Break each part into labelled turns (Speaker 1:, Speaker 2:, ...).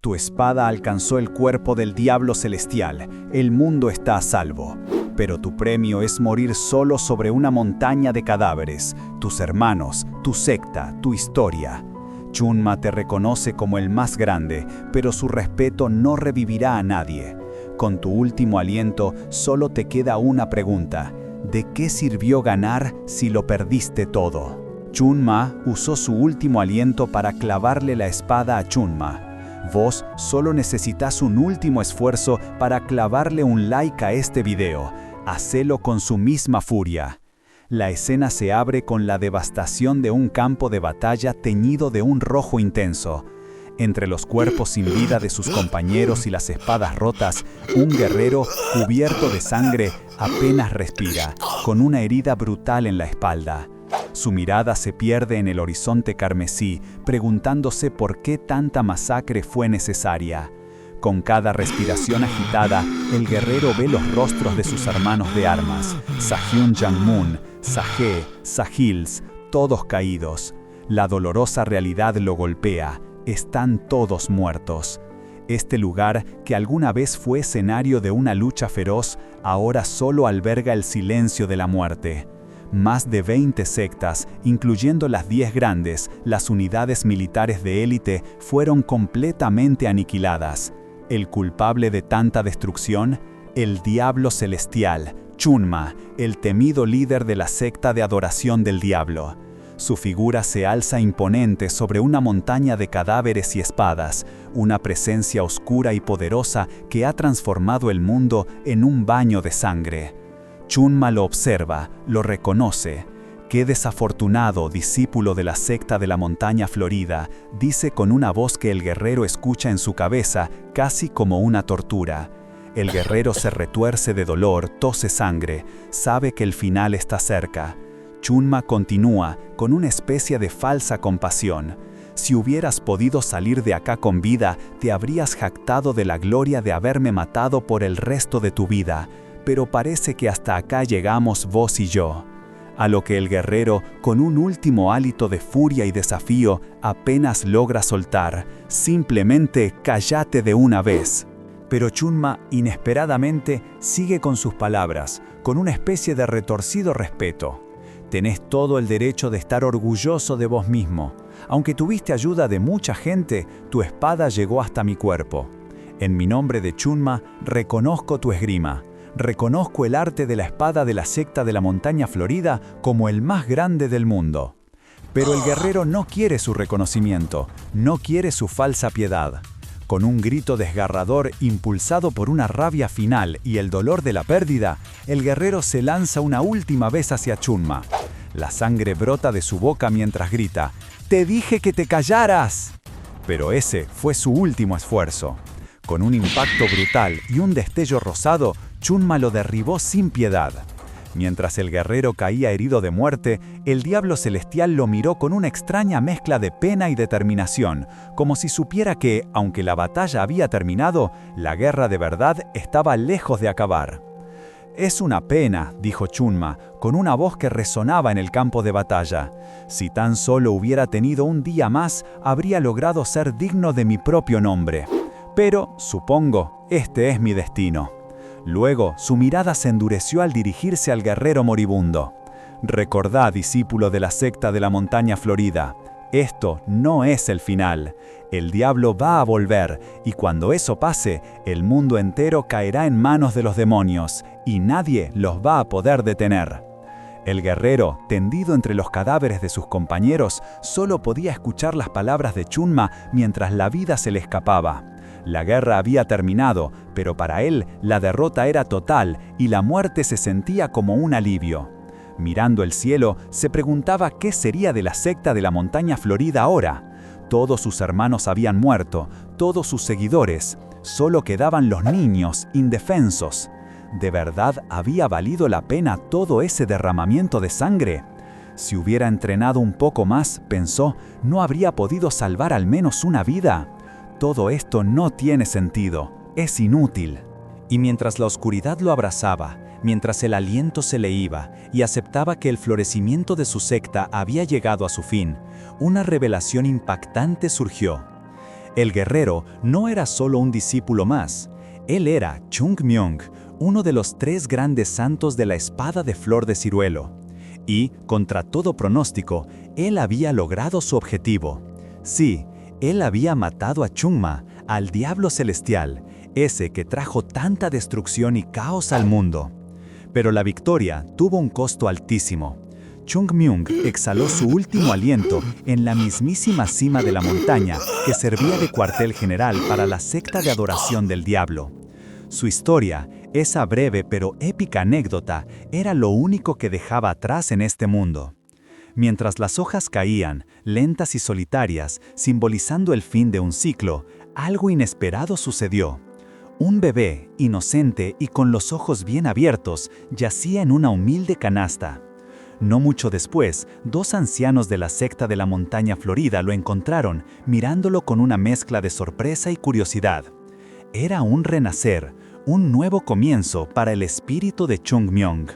Speaker 1: Tu espada alcanzó el cuerpo del diablo celestial. El mundo está a salvo. Pero tu premio es morir solo sobre una montaña de cadáveres. Tus hermanos, tu secta, tu historia. Chunma te reconoce como el más grande, pero su respeto no revivirá a nadie. Con tu último aliento, solo te queda una pregunta. ¿De qué sirvió ganar si lo perdiste todo? Chunma usó su último aliento para clavarle la espada a Chunma. Vos solo necesitas un último esfuerzo para clavarle un like a este video. Hacelo con su misma furia. La escena se abre con la devastación de un campo de batalla teñido de un rojo intenso. Entre los cuerpos sin vida de sus compañeros y las espadas rotas, un guerrero, cubierto de sangre, apenas respira, con una herida brutal en la espalda. Su mirada se pierde en el horizonte carmesí, preguntándose por qué tanta masacre fue necesaria. Con cada respiración agitada, el guerrero ve los rostros de sus hermanos de armas, Sahyun Jangmun, Sahé, Sahils, todos caídos. La dolorosa realidad lo golpea. Están todos muertos. Este lugar, que alguna vez fue escenario de una lucha feroz, ahora solo alberga el silencio de la muerte. Más de 20 sectas, incluyendo las 10 grandes, las unidades militares de élite, fueron completamente aniquiladas. El culpable de tanta destrucción, el diablo celestial, Chunma, el temido líder de la secta de adoración del diablo. Su figura se alza imponente sobre una montaña de cadáveres y espadas, una presencia oscura y poderosa que ha transformado el mundo en un baño de sangre. Chunma lo observa, lo reconoce. «Qué desafortunado, discípulo de la secta de la montaña florida», dice con una voz que el guerrero escucha en su cabeza, casi como una tortura. El guerrero se retuerce de dolor, tose sangre, sabe que el final está cerca. Chunma continúa, con una especie de falsa compasión. «Si hubieras podido salir de acá con vida, te habrías jactado de la gloria de haberme matado por el resto de tu vida. Pero parece que hasta acá llegamos vos y yo». A lo que el guerrero, con un último hálito de furia y desafío, apenas logra soltar: «Simplemente cállate de una vez». Pero Chunma, inesperadamente, sigue con sus palabras, con una especie de retorcido respeto. «Tenés todo el derecho de estar orgulloso de vos mismo. Aunque tuviste ayuda de mucha gente, tu espada llegó hasta mi cuerpo. En mi nombre de Chunma, reconozco tu esgrima. Reconozco el arte de la espada de la secta de la montaña florida como el más grande del mundo». Pero el guerrero no quiere su reconocimiento, no quiere su falsa piedad. Con un grito desgarrador impulsado por una rabia final y el dolor de la pérdida, el guerrero se lanza una última vez hacia Chunma. La sangre brota de su boca mientras grita: «¡Te dije que te callaras!». Pero ese fue su último esfuerzo. Con un impacto brutal y un destello rosado, Chunma lo derribó sin piedad. Mientras el guerrero caía herido de muerte, el diablo celestial lo miró con una extraña mezcla de pena y determinación, como si supiera que, aunque la batalla había terminado, la guerra de verdad estaba lejos de acabar. «Es una pena», dijo Chunma, con una voz que resonaba en el campo de batalla. «Si tan solo hubiera tenido un día más, habría logrado ser digno de mi propio nombre. Pero, supongo, este es mi destino». Luego, su mirada se endureció al dirigirse al guerrero moribundo. «Recordá, discípulo de la secta de la montaña florida, esto no es el final. El diablo va a volver, y cuando eso pase, el mundo entero caerá en manos de los demonios, y nadie los va a poder detener». El guerrero, tendido entre los cadáveres de sus compañeros, solo podía escuchar las palabras de Chunma mientras la vida se le escapaba. La guerra había terminado, pero para él la derrota era total y la muerte se sentía como un alivio. Mirando el cielo, se preguntaba qué sería de la secta de la montaña florida ahora. Todos sus hermanos habían muerto, todos sus seguidores. Solo quedaban los niños, indefensos. ¿De verdad había valido la pena todo ese derramamiento de sangre? Si hubiera entrenado un poco más, pensó, ¿no habría podido salvar al menos una vida? Todo esto no tiene sentido, es inútil. Y mientras la oscuridad lo abrazaba, mientras el aliento se le iba y aceptaba que el florecimiento de su secta había llegado a su fin, una revelación impactante surgió. El guerrero no era solo un discípulo más. Él era Chung Myung, uno de los 3 grandes santos de la espada de flor de ciruelo. Y, contra todo pronóstico, él había logrado su objetivo. Sí, él había matado a Chungma, al diablo celestial, ese que trajo tanta destrucción y caos al mundo. Pero la victoria tuvo un costo altísimo. Chung Myung exhaló su último aliento en la mismísima cima de la montaña que servía de cuartel general para la secta de adoración del diablo. Su historia, esa breve pero épica anécdota, era lo único que dejaba atrás en este mundo. Mientras las hojas caían, lentas y solitarias, simbolizando el fin de un ciclo, algo inesperado sucedió. Un bebé, inocente y con los ojos bien abiertos, yacía en una humilde canasta. No mucho después, 2 ancianos de la secta de la montaña florida lo encontraron, mirándolo con una mezcla de sorpresa y curiosidad. Era un renacer, un nuevo comienzo para el espíritu de Chung Myung.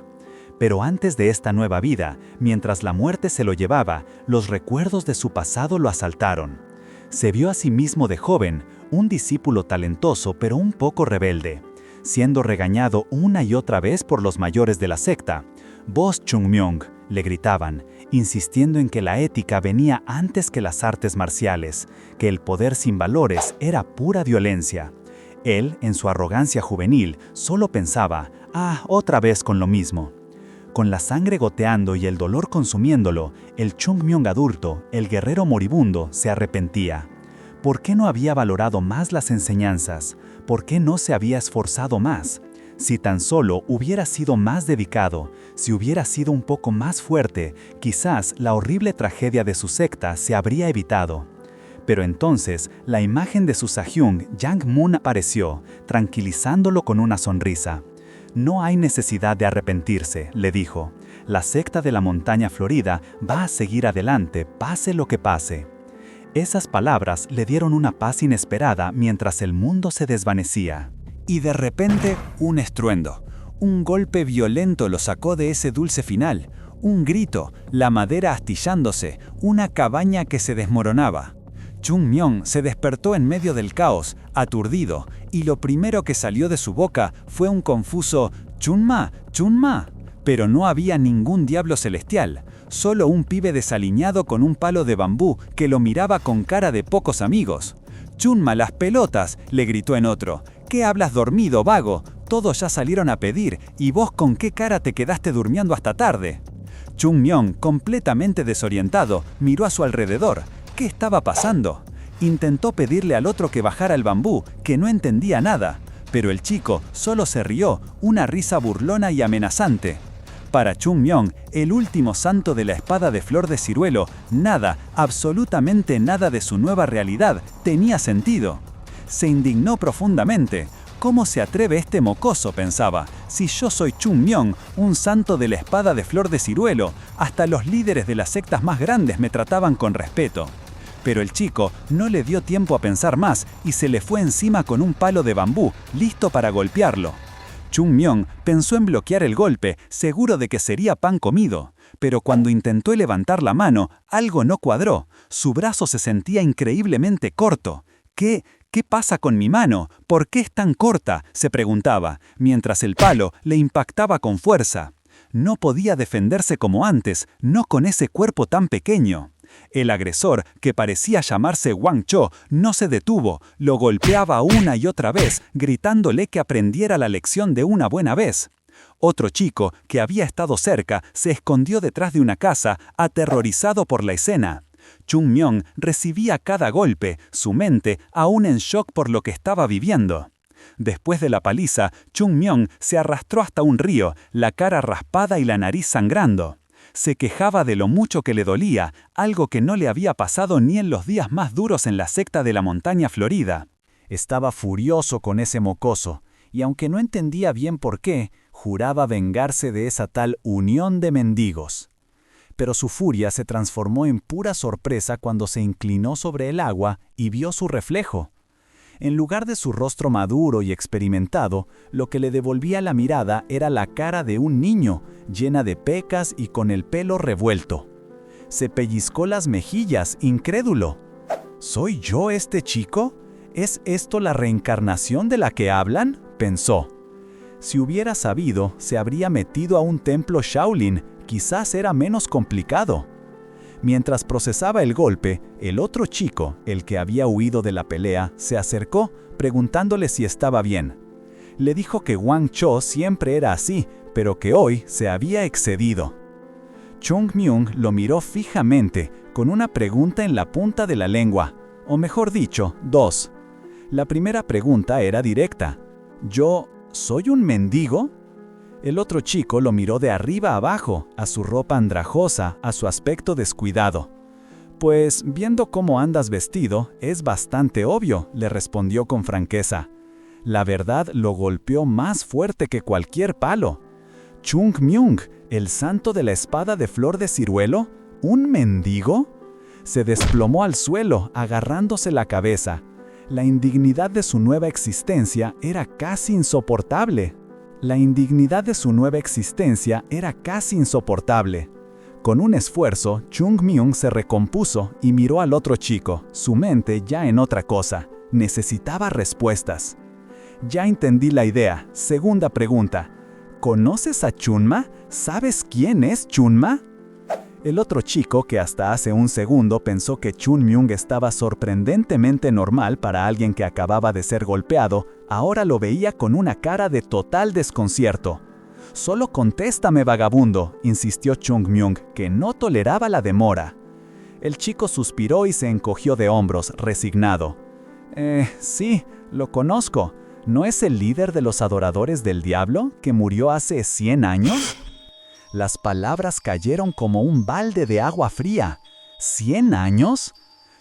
Speaker 1: Pero antes de esta nueva vida, mientras la muerte se lo llevaba, los recuerdos de su pasado lo asaltaron. Se vio a sí mismo de joven, un discípulo talentoso pero un poco rebelde, siendo regañado una y otra vez por los mayores de la secta. «Vos, Chung Myung», le gritaban, insistiendo en que la ética venía antes que las artes marciales, que el poder sin valores era pura violencia. Él, en su arrogancia juvenil, solo pensaba, otra vez con lo mismo. Con la sangre goteando y el dolor consumiéndolo, el Chung Myung adulto, el guerrero moribundo, se arrepentía. ¿Por qué no había valorado más las enseñanzas? ¿Por qué no se había esforzado más? Si tan solo hubiera sido más dedicado, si hubiera sido un poco más fuerte, quizás la horrible tragedia de su secta se habría evitado. Pero entonces, la imagen de su Sahyung, Yang Moon, apareció, tranquilizándolo con una sonrisa. «No hay necesidad de arrepentirse», le dijo. «La secta de la montaña florida va a seguir adelante, pase lo que pase». Esas palabras le dieron una paz inesperada mientras el mundo se desvanecía. Y de repente, un estruendo. Un golpe violento lo sacó de ese dulce final. Un grito, la madera astillándose, una cabaña que se desmoronaba. Chung Myung se despertó en medio del caos, aturdido, y lo primero que salió de su boca fue un confuso «Chunma, Chunma». Pero no había ningún diablo celestial, solo un pibe desaliñado con un palo de bambú que lo miraba con cara de pocos amigos. «Chunma, las pelotas», le gritó en otro. «¿Qué hablas dormido, vago? Todos ya salieron a pedir, ¿y vos con qué cara te quedaste durmiendo hasta tarde?» Chung Myung, completamente desorientado, miró a su alrededor. ¿Qué estaba pasando? Intentó pedirle al otro que bajara el bambú, que no entendía nada, pero el chico solo se rió, una risa burlona y amenazante. Para Chung Myung, el último santo de la espada de flor de ciruelo, nada, absolutamente nada de su nueva realidad tenía sentido. Se indignó profundamente. «¿Cómo se atreve este mocoso?», pensaba. «Si yo soy Chung Myung, un santo de la espada de flor de ciruelo, hasta los líderes de las sectas más grandes me trataban con respeto». Pero el chico no le dio tiempo a pensar más y se le fue encima con un palo de bambú, listo para golpearlo. Chung Myung pensó en bloquear el golpe, seguro de que sería pan comido. Pero cuando intentó levantar la mano, algo no cuadró. Su brazo se sentía increíblemente corto. ¿Qué pasa con mi mano? ¿Por qué es tan corta?, se preguntaba, mientras el palo le impactaba con fuerza. No podía defenderse como antes, no con ese cuerpo tan pequeño. El agresor, que parecía llamarse Wang Cho, no se detuvo, lo golpeaba una y otra vez, gritándole que aprendiera la lección de una buena vez. Otro chico, que había estado cerca, se escondió detrás de una casa, aterrorizado por la escena. Chung Myung recibía cada golpe, su mente aún en shock por lo que estaba viviendo. Después de la paliza, Chung Myung se arrastró hasta un río, la cara raspada y la nariz sangrando. Se quejaba de lo mucho que le dolía, algo que no le había pasado ni en los días más duros en la secta de la montaña florida. Estaba furioso con ese mocoso, y aunque no entendía bien por qué, juraba vengarse de esa tal unión de mendigos. Pero su furia se transformó en pura sorpresa cuando se inclinó sobre el agua y vio su reflejo. En lugar de su rostro maduro y experimentado, lo que le devolvía la mirada era la cara de un niño, llena de pecas y con el pelo revuelto. Se pellizcó las mejillas, incrédulo. ¿Soy yo este chico? ¿Es esto la reencarnación de la que hablan?, pensó. Si hubiera sabido, se habría metido a un templo Shaolin, quizás era menos complicado. Mientras procesaba el golpe, el otro chico, el que había huido de la pelea, se acercó, preguntándole si estaba bien. Le dijo que Wang Cho siempre era así, pero que hoy se había excedido. Chung Myung lo miró fijamente, con una pregunta en la punta de la lengua, o mejor dicho, dos. La primera pregunta era directa. ¿Yo soy un mendigo? El otro chico lo miró de arriba abajo, a su ropa andrajosa, a su aspecto descuidado. Pues, viendo cómo andas vestido, es bastante obvio, le respondió con franqueza. La verdad lo golpeó más fuerte que cualquier palo. Chung Myung, el santo de la espada de flor de ciruelo, ¿un mendigo? Se desplomó al suelo, agarrándose la cabeza. La indignidad de su nueva existencia era casi insoportable. Con un esfuerzo, Chung Myung se recompuso y miró al otro chico, su mente ya en otra cosa. Necesitaba respuestas. Ya entendí la idea. Segunda pregunta. ¿Conoces a Chunma? ¿Sabes quién es Chunma? El otro chico, que hasta hace un segundo pensó que Chung Myung estaba sorprendentemente normal para alguien que acababa de ser golpeado, ahora lo veía con una cara de total desconcierto. «Solo contéstame, vagabundo», insistió Chung Myung, que no toleraba la demora. El chico suspiró y se encogió de hombros, resignado. Sí, lo conozco. ¿No es el líder de los adoradores del diablo, que murió hace 100 años? Las palabras cayeron como un balde de agua fría. ¿100 años?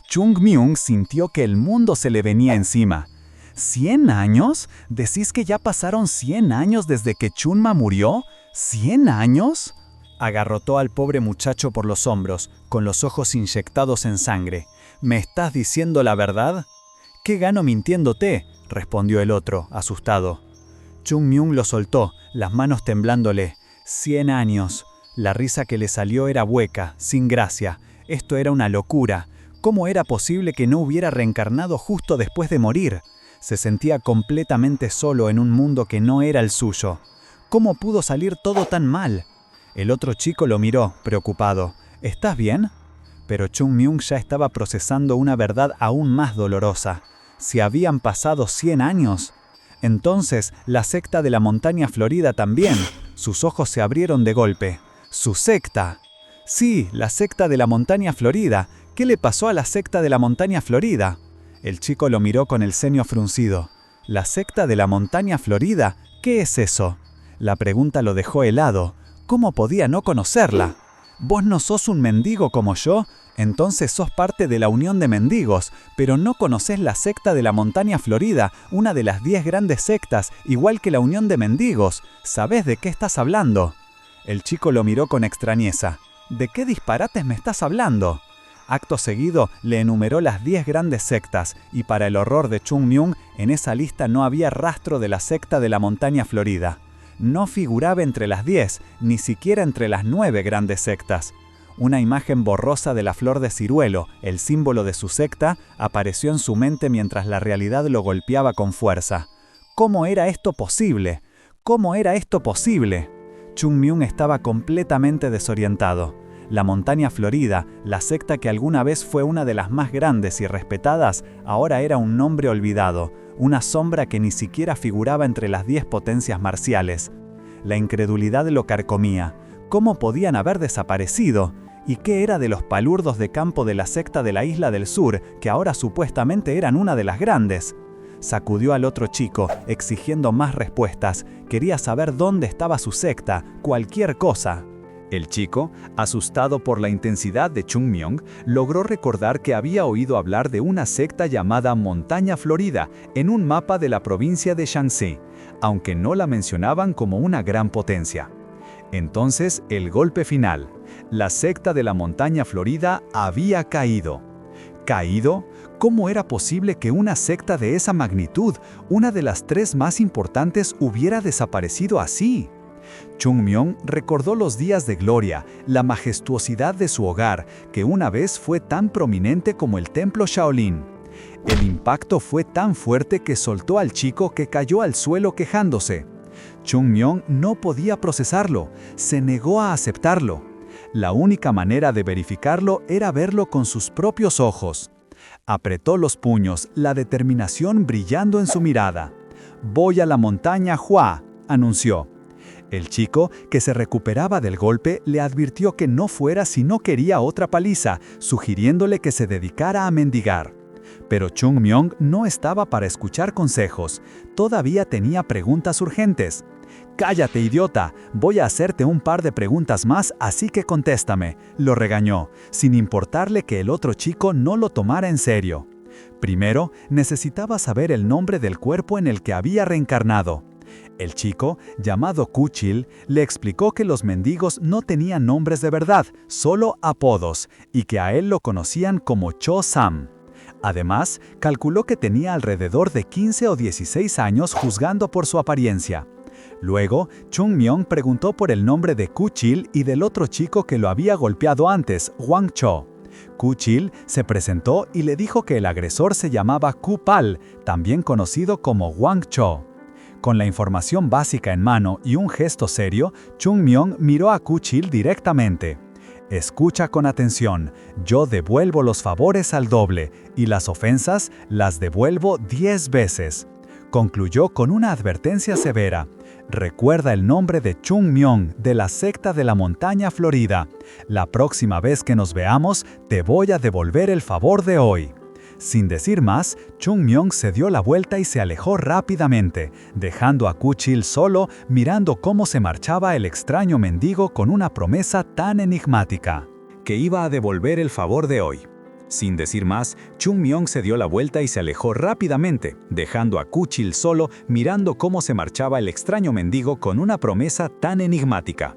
Speaker 1: Chung Myung sintió que el mundo se le venía encima. ¿100 años? ¿Decís que ya pasaron 100 años desde que Chunma murió? ¿100 años? Agarrotó al pobre muchacho por los hombros, con los ojos inyectados en sangre. ¿Me estás diciendo la verdad? «¿Qué gano mintiéndote?», respondió el otro, asustado. Chung Myung lo soltó, las manos temblándole. 100 años. La risa que le salió era hueca, sin gracia. Esto era una locura. ¿Cómo era posible que no hubiera reencarnado justo después de morir? Se sentía completamente solo en un mundo que no era el suyo. ¿Cómo pudo salir todo tan mal? El otro chico lo miró, preocupado. ¿Estás bien? Pero Chung Myung ya estaba procesando una verdad aún más dolorosa. Si habían pasado 100 años. Entonces, la secta de la montaña florida también. Sus ojos se abrieron de golpe. ¿Su secta? Sí, la secta de la montaña florida. ¿Qué le pasó a la secta de la montaña florida? El chico lo miró con el ceño fruncido. ¿La secta de la montaña florida? ¿Qué es eso? La pregunta lo dejó helado. ¿Cómo podía no conocerla? ¿Vos no sos un mendigo como yo? Entonces sos parte de la Unión de Mendigos, pero no conocés la secta de la montaña florida, una de las 10 grandes sectas, igual que la Unión de Mendigos. ¿Sabés de qué estás hablando? El chico lo miró con extrañeza. ¿De qué disparates me estás hablando? Acto seguido le enumeró las 10 grandes sectas, y para el horror de Chung Myung, en esa lista no había rastro de la secta de la montaña florida. No figuraba entre las 10, ni siquiera entre las 9 grandes sectas. Una imagen borrosa de la flor de ciruelo, el símbolo de su secta, apareció en su mente mientras la realidad lo golpeaba con fuerza. ¿Cómo era esto posible? ¿Cómo era esto posible? Chung Myung estaba completamente desorientado. La montaña florida, la secta que alguna vez fue una de las más grandes y respetadas, ahora era un nombre olvidado, una sombra que ni siquiera figuraba entre las 10 potencias marciales. La incredulidad lo carcomía. ¿Cómo podían haber desaparecido? ¿Y qué era de los palurdos de campo de la secta de la isla del sur, que ahora supuestamente eran una de las grandes? Sacudió al otro chico, exigiendo más respuestas. Quería saber dónde estaba su secta, cualquier cosa. El chico, asustado por la intensidad de Chung Myung, logró recordar que había oído hablar de una secta llamada Montaña Florida en un mapa de la provincia de Shaanxi, aunque no la mencionaban como una gran potencia. Entonces, el golpe final. La secta de la Montaña Florida había caído. ¿Caído? ¿Cómo era posible que una secta de esa magnitud, una de las 3 más importantes, hubiera desaparecido así? Chungmyeon recordó los días de gloria, la majestuosidad de su hogar, que una vez fue tan prominente como el templo Shaolin. El impacto fue tan fuerte que soltó al chico, que cayó al suelo quejándose. Chungmyeon no podía procesarlo, se negó a aceptarlo. La única manera de verificarlo era verlo con sus propios ojos. Apretó los puños, la determinación brillando en su mirada. «Voy a la montaña Hua», anunció. El chico, que se recuperaba del golpe, le advirtió que no fuera si no quería otra paliza, sugiriéndole que se dedicara a mendigar. Pero Chungmyeon no estaba para escuchar consejos. Todavía tenía preguntas urgentes. «Cállate, idiota, voy a hacerte un par de preguntas más, así que contéstame», lo regañó, sin importarle que el otro chico no lo tomara en serio. Primero, necesitaba saber el nombre del cuerpo en el que había reencarnado. El chico, llamado Kuchil, le explicó que los mendigos no tenían nombres de verdad, solo apodos, y que a él lo conocían como Cho-sam. Además, calculó que tenía alrededor de 15 o 16 años, juzgando por su apariencia. Luego, Chungmyeon preguntó por el nombre de Kuchil y del otro chico que lo había golpeado antes, Hwang Cho. Kuchil se presentó y le dijo que el agresor se llamaba Kupal, también conocido como Hwang Cho. Con la información básica en mano y un gesto serio, Chungmyeon miró a Kuchil directamente. «Escucha con atención, yo devuelvo los favores al doble, y las ofensas las devuelvo 10 veces». Concluyó con una advertencia severa. «Recuerda el nombre de Chungmyeon, de la secta de la montaña florida. La próxima vez que nos veamos, te voy a devolver el favor de hoy». Sin decir más, Chungmyeon se dio la vuelta y se alejó rápidamente, dejando a Kuchil solo, mirando cómo se marchaba el extraño mendigo con una promesa tan enigmática. Que iba a devolver el favor de hoy. Sin decir más, Chungmyeon se dio la vuelta y se alejó rápidamente, dejando a Kuchil solo, mirando cómo se marchaba el extraño mendigo con una promesa tan enigmática.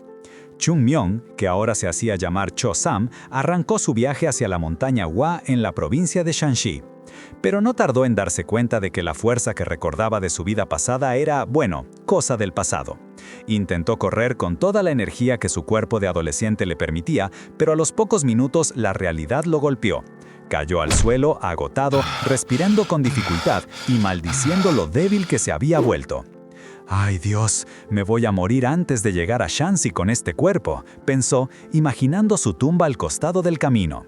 Speaker 1: Chungmyeon, que ahora se hacía llamar Cho-sam, arrancó su viaje hacia la montaña Hua en la provincia de Shanxi. Pero no tardó en darse cuenta de que la fuerza que recordaba de su vida pasada era, bueno, cosa del pasado. Intentó correr con toda la energía que su cuerpo de adolescente le permitía, pero a los pocos minutos la realidad lo golpeó. Cayó al suelo, agotado, respirando con dificultad y maldiciendo lo débil que se había vuelto. «Ay Dios, me voy a morir antes de llegar a Shanxi con este cuerpo», pensó, imaginando su tumba al costado del camino.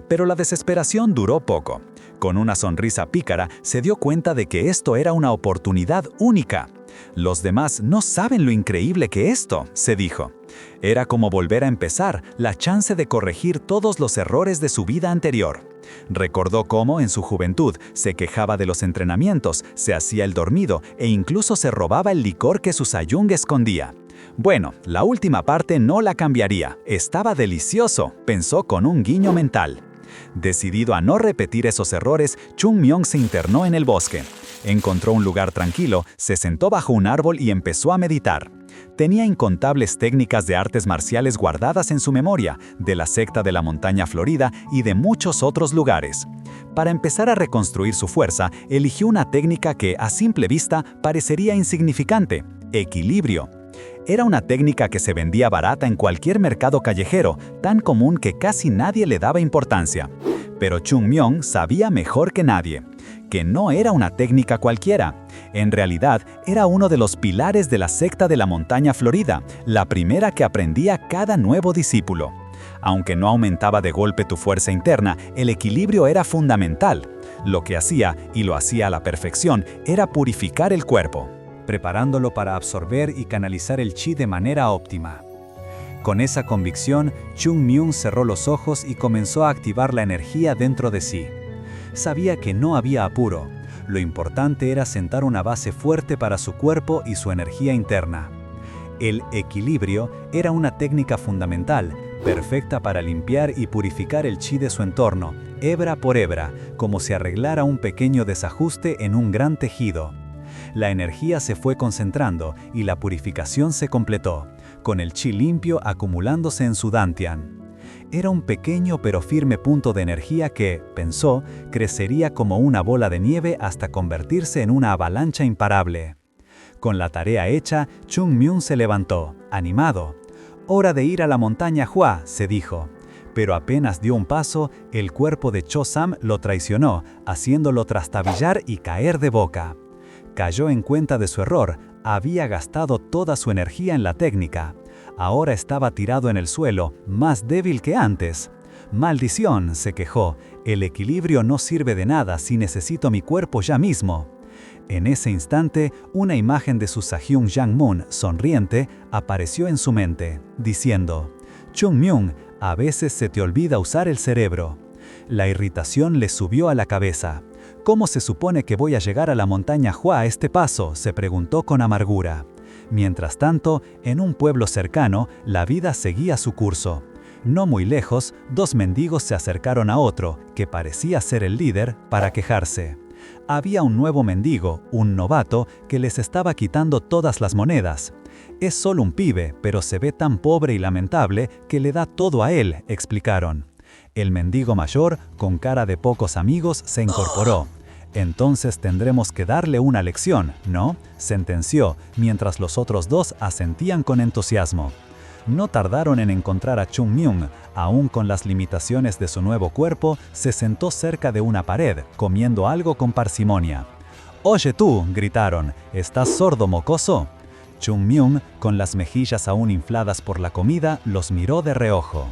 Speaker 1: Pero la desesperación duró poco. Con una sonrisa pícara, se dio cuenta de que esto era una oportunidad única. «Los demás no saben lo increíble que esto», se dijo. Era como volver a empezar, la chance de corregir todos los errores de su vida anterior. Recordó cómo, en su juventud, se quejaba de los entrenamientos, se hacía el dormido e incluso se robaba el licor que su Sayung escondía. Bueno, la última parte no la cambiaría. Estaba delicioso, pensó con un guiño mental. Decidido a no repetir esos errores, Chungmyeon se internó en el bosque. Encontró un lugar tranquilo, se sentó bajo un árbol y empezó a meditar. Tenía incontables técnicas de artes marciales guardadas en su memoria, de la secta de la montaña florida y de muchos otros lugares. Para empezar a reconstruir su fuerza, eligió una técnica que, a simple vista, parecería insignificante: equilibrio. Era una técnica que se vendía barata en cualquier mercado callejero, tan común que casi nadie le daba importancia. Pero Chungmyeon sabía mejor que nadie que no era una técnica cualquiera. En realidad, era uno de los pilares de la secta de la montaña florida, la primera que aprendía cada nuevo discípulo. Aunque no aumentaba de golpe tu fuerza interna, el equilibrio era fundamental. Lo que hacía, y lo hacía a la perfección, era purificar el cuerpo, preparándolo para absorber y canalizar el chi de manera óptima. Con esa convicción, Chungmyeon cerró los ojos y comenzó a activar la energía dentro de sí. Sabía que no había apuro. Lo importante era sentar una base fuerte para su cuerpo y su energía interna. El equilibrio era una técnica fundamental, perfecta para limpiar y purificar el chi de su entorno, hebra por hebra, como si arreglara un pequeño desajuste en un gran tejido. La energía se fue concentrando y la purificación se completó, con el chi limpio acumulándose en su dantian. Era un pequeño pero firme punto de energía que, pensó, crecería como una bola de nieve hasta convertirse en una avalancha imparable. Con la tarea hecha, Chung Myung se levantó, animado. «Hora de ir a la montaña Hua», se dijo. Pero apenas dio un paso, el cuerpo de Cho Sam lo traicionó, haciéndolo trastabillar y caer de boca. Cayó en cuenta de su error, había gastado toda su energía en la técnica. Ahora estaba tirado en el suelo, más débil que antes. «Maldición», se quejó, «el equilibrio no sirve de nada si necesito mi cuerpo ya mismo». En ese instante, una imagen de su Sahyun Yang-moon, sonriente, apareció en su mente, diciendo: «Chung Myung, a veces se te olvida usar el cerebro». La irritación le subió a la cabeza. «¿Cómo se supone que voy a llegar a la montaña Hua a este paso?», se preguntó con amargura. Mientras tanto, en un pueblo cercano, la vida seguía su curso. No muy lejos, dos mendigos se acercaron a otro, que parecía ser el líder, para quejarse. Había un nuevo mendigo, un novato, que les estaba quitando todas las monedas. «Es solo un pibe, pero se ve tan pobre y lamentable que le da todo a él», explicaron. El mendigo mayor, con cara de pocos amigos, se incorporó. «Entonces tendremos que darle una lección, ¿no?», sentenció, mientras los otros dos asentían con entusiasmo. No tardaron en encontrar a Chung Myung. Aún con las limitaciones de su nuevo cuerpo, se sentó cerca de una pared, comiendo algo con parsimonia. «Oye tú», gritaron, «¿estás sordo, mocoso?». Chung Myung, con las mejillas aún infladas por la comida, los miró de reojo.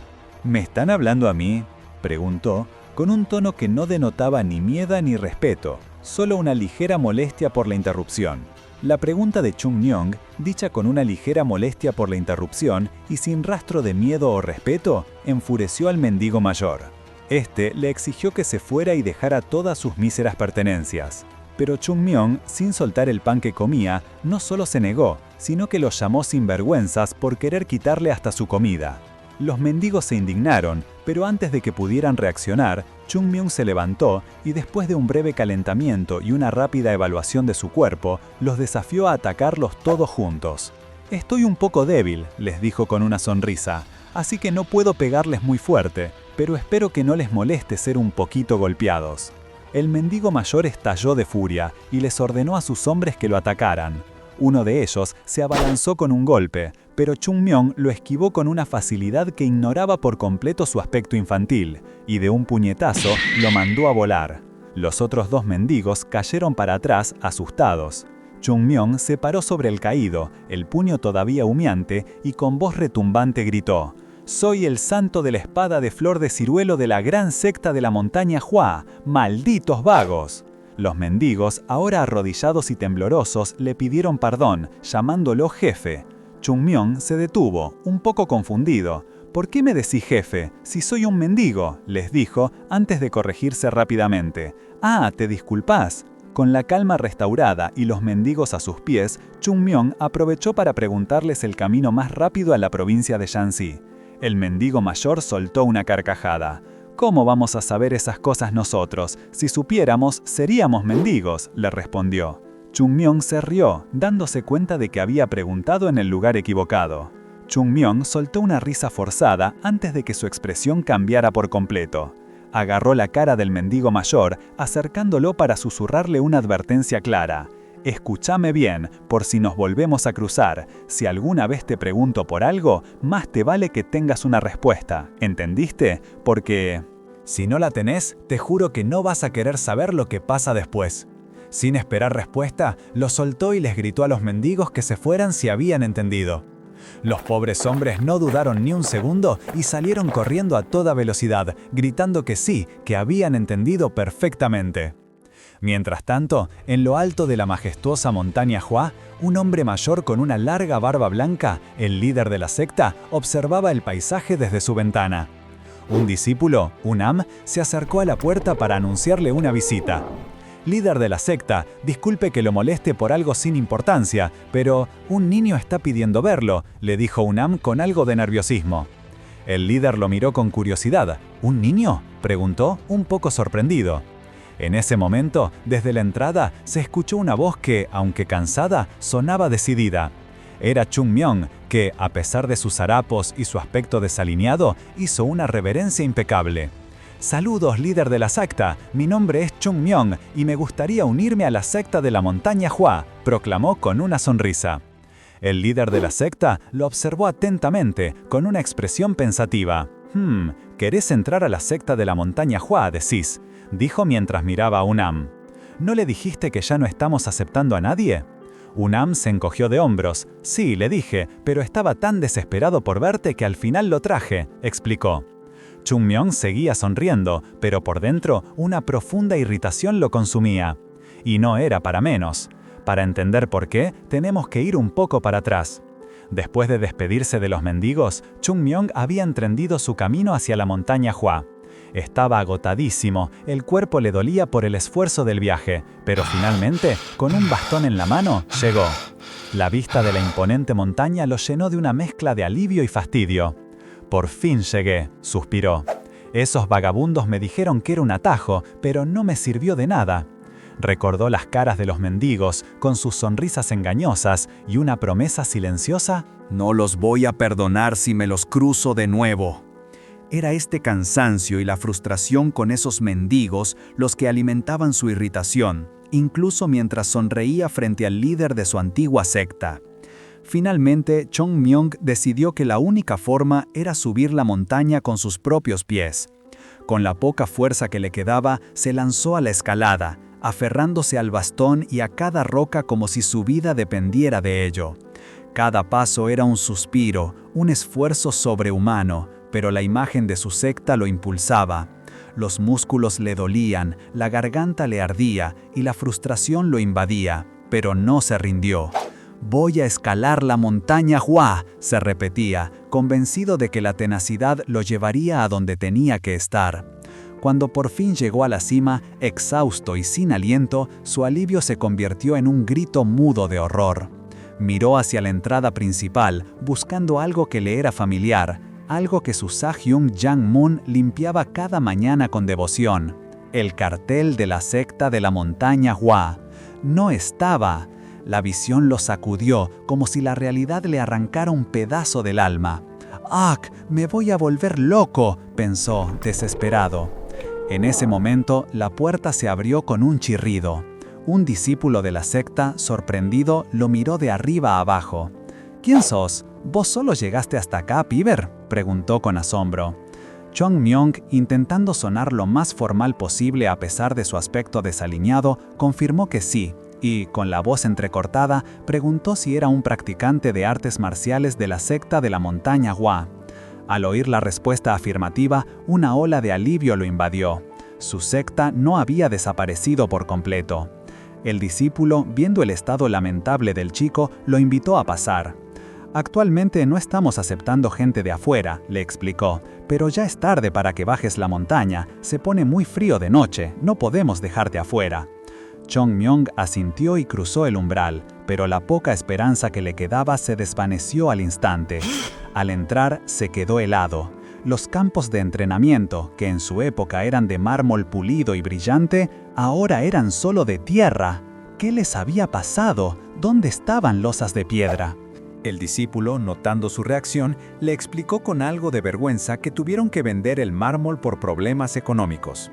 Speaker 2: «¿Me están hablando a mí?», preguntó, con un tono que no denotaba ni miedo ni respeto, solo una ligera molestia por la interrupción. La pregunta de Chung Myung, dicha con una ligera molestia por la interrupción y sin rastro de miedo o respeto, enfureció al mendigo mayor. Este le exigió que se fuera y dejara todas sus míseras pertenencias. Pero Chung Myung, sin soltar el pan que comía, no solo se negó, sino que los llamó sinvergüenzas por querer quitarle hasta su comida. Los mendigos se indignaron, pero antes de que pudieran reaccionar, Chung Myung se levantó y después de un breve calentamiento y una rápida evaluación de su cuerpo, los desafió a atacarlos todos juntos. «Estoy un poco débil», les dijo con una sonrisa, «así que no puedo pegarles muy fuerte, pero espero que no les moleste ser un poquito golpeados». El mendigo mayor estalló de furia y les ordenó a sus hombres que lo atacaran. Uno de ellos se abalanzó con un golpe, pero Chung Myung lo esquivó con una facilidad que ignoraba por completo su aspecto infantil, y de un puñetazo lo mandó a volar. Los otros dos mendigos cayeron para atrás, asustados. Chung Myung se paró sobre el caído, el puño todavía humeante, y con voz retumbante gritó: «Soy el santo de la espada de flor de ciruelo de la gran secta de la montaña Hua, ¡malditos vagos!». Los mendigos, ahora arrodillados y temblorosos, le pidieron perdón, llamándolo jefe. Chung Myung se detuvo, un poco confundido. «¿Por qué me decís jefe, si soy un mendigo?», les dijo, antes de corregirse rápidamente. «Ah, ¿te disculpás?». Con la calma restaurada y los mendigos a sus pies, Chung Myung aprovechó para preguntarles el camino más rápido a la provincia de Shanxi. El mendigo mayor soltó una carcajada. «¿Cómo vamos a saber esas cosas nosotros? Si supiéramos, seríamos mendigos», le respondió. Chung Myung se rió, dándose cuenta de que había preguntado en el lugar equivocado. Chung Myung soltó una risa forzada antes de que su expresión cambiara por completo. Agarró la cara del mendigo mayor, acercándolo para susurrarle una advertencia clara. «Escúchame bien, por si nos volvemos a cruzar. Si alguna vez te pregunto por algo, más te vale que tengas una respuesta. ¿Entendiste? Porque si no la tenés, te juro que no vas a querer saber lo que pasa después». Sin esperar respuesta, los soltó y les gritó a los mendigos que se fueran si habían entendido. Los pobres hombres no dudaron ni un segundo y salieron corriendo a toda velocidad, gritando que sí, que habían entendido perfectamente. Mientras tanto, en lo alto de la majestuosa montaña Hua, un hombre mayor con una larga barba blanca, el líder de la secta, observaba el paisaje desde su ventana. Un discípulo, un am, se acercó a la puerta para anunciarle una visita. «Líder de la secta, disculpe que lo moleste por algo sin importancia, pero un niño está pidiendo verlo», le dijo un am con algo de nerviosismo. El líder lo miró con curiosidad. «¿Un niño?», preguntó, un poco sorprendido. En ese momento, desde la entrada, se escuchó una voz que, aunque cansada, sonaba decidida. Era Chung Myung, que, a pesar de sus harapos y su aspecto desalineado, hizo una reverencia impecable. «Saludos, líder de la secta. Mi nombre es Chung Myong, y me gustaría unirme a la secta de la montaña Hua, proclamó con una sonrisa. El líder de la secta lo observó atentamente, con una expresión pensativa. ¿Querés entrar a la secta de la montaña Hua, decís?, dijo mientras miraba a Unam. ¿No le dijiste que ya no estamos aceptando a nadie? Unam se encogió de hombros. Sí, le dije, pero estaba tan desesperado por verte que al final lo traje, explicó. Chung Myong seguía sonriendo, pero por dentro una profunda irritación lo consumía. Y no era para menos. Para entender por qué, tenemos que ir un poco para atrás. Después de despedirse de los mendigos, Chung Myong había emprendido su camino hacia la montaña Hua. Estaba agotadísimo, el cuerpo le dolía por el esfuerzo del viaje, pero finalmente, con un bastón en la mano, llegó. La vista de la imponente montaña lo llenó de una mezcla de alivio y fastidio. «Por fin llegué», suspiró. «Esos vagabundos me dijeron que era un atajo, pero no me sirvió de nada». Recordó las caras de los mendigos, con sus sonrisas engañosas y una promesa silenciosa:
Speaker 1: «No los voy a perdonar si me los cruzo de nuevo». Era este cansancio y la frustración con esos mendigos los que alimentaban su irritación, incluso mientras sonreía frente al líder de su antigua secta. Finalmente, Chung Myong decidió que la única forma era subir la montaña con sus propios pies. Con la poca fuerza que le quedaba, se lanzó a la escalada, aferrándose al bastón y a cada roca como si su vida dependiera de ello. Cada paso era un suspiro, un esfuerzo sobrehumano, pero la imagen de su secta lo impulsaba. Los músculos le dolían, la garganta le ardía y la frustración lo invadía, pero no se rindió. «Voy a escalar la montaña Hua», se repetía, convencido de que la tenacidad lo llevaría a donde tenía que estar. Cuando por fin llegó a la cima, exhausto y sin aliento, su alivio se convirtió en un grito mudo de horror. Miró hacia la entrada principal, buscando algo que le era familiar, algo que su Sahyung Yang Moon limpiaba cada mañana con devoción: el cartel de la secta de la montaña Hua. No estaba. La visión lo sacudió, como si la realidad le arrancara un pedazo del alma. «¡Ah! ¡Me voy a volver loco!», pensó, desesperado. En ese momento, la puerta se abrió con un chirrido. Un discípulo de la secta, sorprendido, lo miró de arriba a abajo. «¿Quién sos? ¿Vos solo llegaste hasta acá, piber?», preguntó con asombro. Chung Myong, intentando sonar lo más formal posible a pesar de su aspecto desaliñado, confirmó que sí, y, con la voz entrecortada, preguntó si era un practicante de artes marciales de la secta de la montaña Hua. Al oír la respuesta afirmativa, una ola de alivio lo invadió. Su secta no había desaparecido por completo. El discípulo, viendo el estado lamentable del chico, lo invitó a pasar. «Actualmente no estamos aceptando gente de afuera», le explicó, «pero ya es tarde para que bajes la montaña, se pone muy frío de noche, no podemos dejarte afuera». Chung Myong asintió y cruzó el umbral, pero la poca esperanza que le quedaba se desvaneció al instante. Al entrar, se quedó helado. Los campos de entrenamiento, que en su época eran de mármol pulido y brillante, ahora eran solo de tierra. ¿Qué les había pasado? ¿Dónde estaban losas de piedra? El discípulo, notando su reacción, le explicó con algo de vergüenza que tuvieron que vender el mármol por problemas económicos.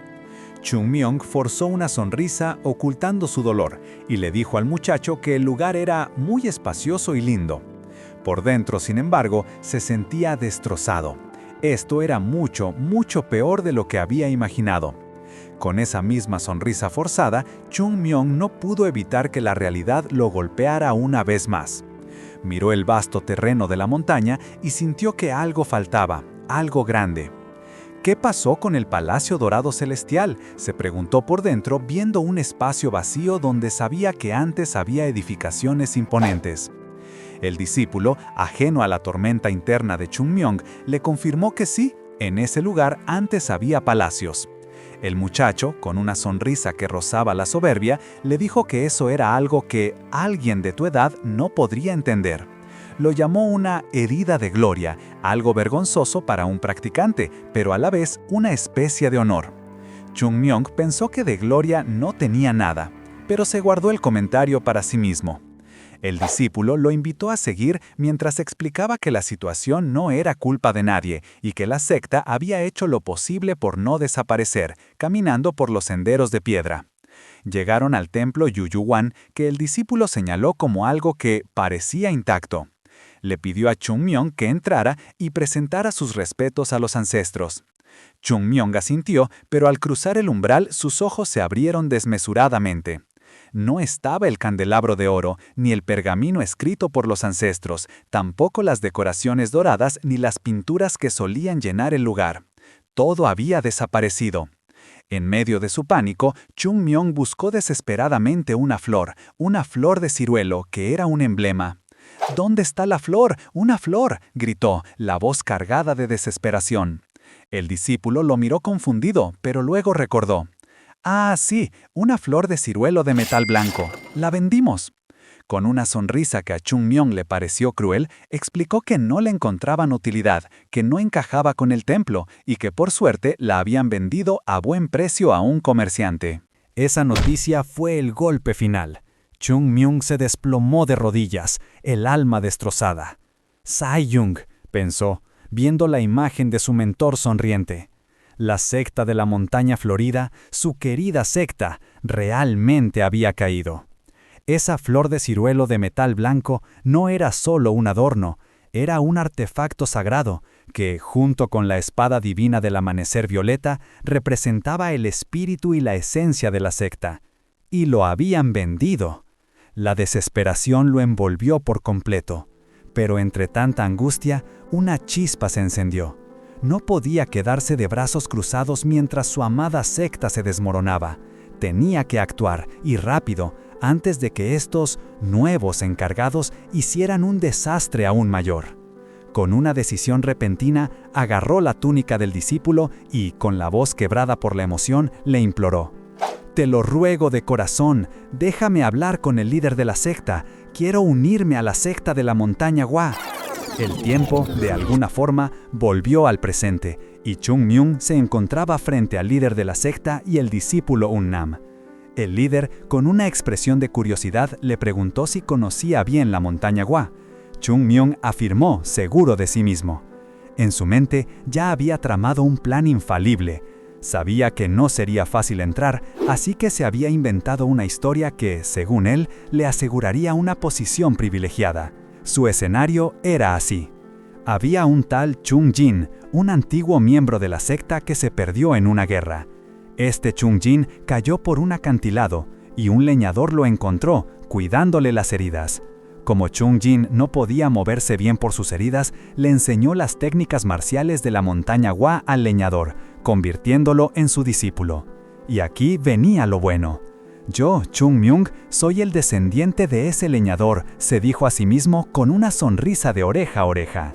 Speaker 1: Chung Myong forzó una sonrisa ocultando su dolor y le dijo al muchacho que el lugar era muy espacioso y lindo. Por dentro, sin embargo, se sentía destrozado. Esto era mucho, mucho peor de lo que había imaginado. Con esa misma sonrisa forzada, Chung Myong no pudo evitar que la realidad lo golpeara una vez más. Miró el vasto terreno de la montaña y sintió que algo faltaba, algo grande. ¿Qué pasó con el Palacio Dorado Celestial?, se preguntó por dentro, viendo un espacio vacío donde sabía que antes había edificaciones imponentes. El discípulo, ajeno a la tormenta interna de Chung Myong, le confirmó que sí, en ese lugar antes había palacios. El muchacho, con una sonrisa que rozaba la soberbia, le dijo que eso era algo que alguien de tu edad no podría entender. Lo llamó una herida de gloria, algo vergonzoso para un practicante, pero a la vez una especie de honor. Chung Myong pensó que de gloria no tenía nada, pero se guardó el comentario para sí mismo. El discípulo lo invitó a seguir mientras explicaba que la situación no era culpa de nadie y que la secta había hecho lo posible por no desaparecer, caminando por los senderos de piedra. Llegaron al templo Yuyuwan, que el discípulo señaló como algo que parecía intacto. Le pidió a Chunmyong que entrara y presentara sus respetos a los ancestros. Chunmyong asintió, pero al cruzar el umbral sus ojos se abrieron desmesuradamente. No estaba el candelabro de oro, ni el pergamino escrito por los ancestros, tampoco las decoraciones doradas ni las pinturas que solían llenar el lugar. Todo había desaparecido. En medio de su pánico, Chunmyong buscó desesperadamente una flor de ciruelo que era un emblema. «¿Dónde está la flor? ¡Una flor!», gritó, la voz cargada de desesperación. El discípulo lo miró confundido, pero luego recordó. «Ah, sí, una flor de ciruelo de metal blanco. La vendimos». Con una sonrisa que a Chunmyong le pareció cruel, explicó que no le encontraban utilidad, que no encajaba con el templo y que por suerte la habían vendido a buen precio a un comerciante. Esa noticia fue el golpe final. Chunmyong se desplomó de rodillas, el alma destrozada. «Sae-Yung», pensó, viendo la imagen de su mentor sonriente. La secta de la montaña florida, su querida secta, realmente había caído. Esa flor de ciruelo de metal blanco no era solo un adorno, era un artefacto sagrado que, junto con la espada divina del amanecer violeta, representaba el espíritu y la esencia de la secta. Y lo habían vendido. La desesperación lo envolvió por completo. Pero entre tanta angustia, una chispa se encendió. No podía quedarse de brazos cruzados mientras su amada secta se desmoronaba. Tenía que actuar, y rápido, antes de que estos nuevos encargados hicieran un desastre aún mayor. Con una decisión repentina, agarró la túnica del discípulo y, con la voz quebrada por la emoción, le imploró. «Te lo ruego de corazón, déjame hablar con el líder de la secta. Quiero unirme a la secta de la montaña Hua». El tiempo, de alguna forma, volvió al presente, y Chunmyong se encontraba frente al líder de la secta y el discípulo Unnam. El líder, con una expresión de curiosidad, le preguntó si conocía bien la montaña Hua. Chunmyong afirmó, seguro de sí mismo. En su mente ya había tramado un plan infalible. Sabía que no sería fácil entrar, así que se había inventado una historia que, según él, le aseguraría una posición privilegiada. Su escenario era así. Había un tal Chung Jin, un antiguo miembro de la secta que se perdió en una guerra. Este Chung Jin cayó por un acantilado y un leñador lo encontró, cuidándole las heridas. Como Chung Jin no podía moverse bien por sus heridas, le enseñó las técnicas marciales de la montaña Hua al leñador, convirtiéndolo en su discípulo. Y aquí venía lo bueno. «Yo, Chunmyong, soy el descendiente de ese leñador», se dijo a sí mismo con una sonrisa de oreja a oreja.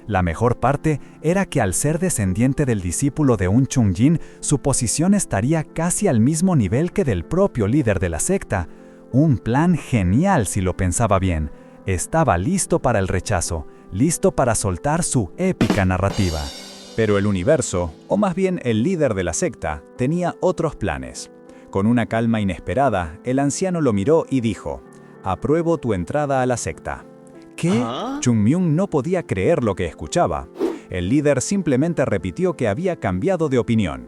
Speaker 1: La mejor parte era que al ser descendiente del discípulo de un Chung Jin, su posición estaría casi al mismo nivel que del propio líder de la secta. Un plan genial si lo pensaba bien. Estaba listo para el rechazo, listo para soltar su épica narrativa.
Speaker 2: Pero el universo, o más bien el líder de la secta, tenía otros planes. Con una calma inesperada, el anciano lo miró y dijo: «Apruebo tu entrada a la secta». ¿Qué? Chunmyong no podía creer lo que escuchaba. El líder simplemente repitió que había cambiado de opinión.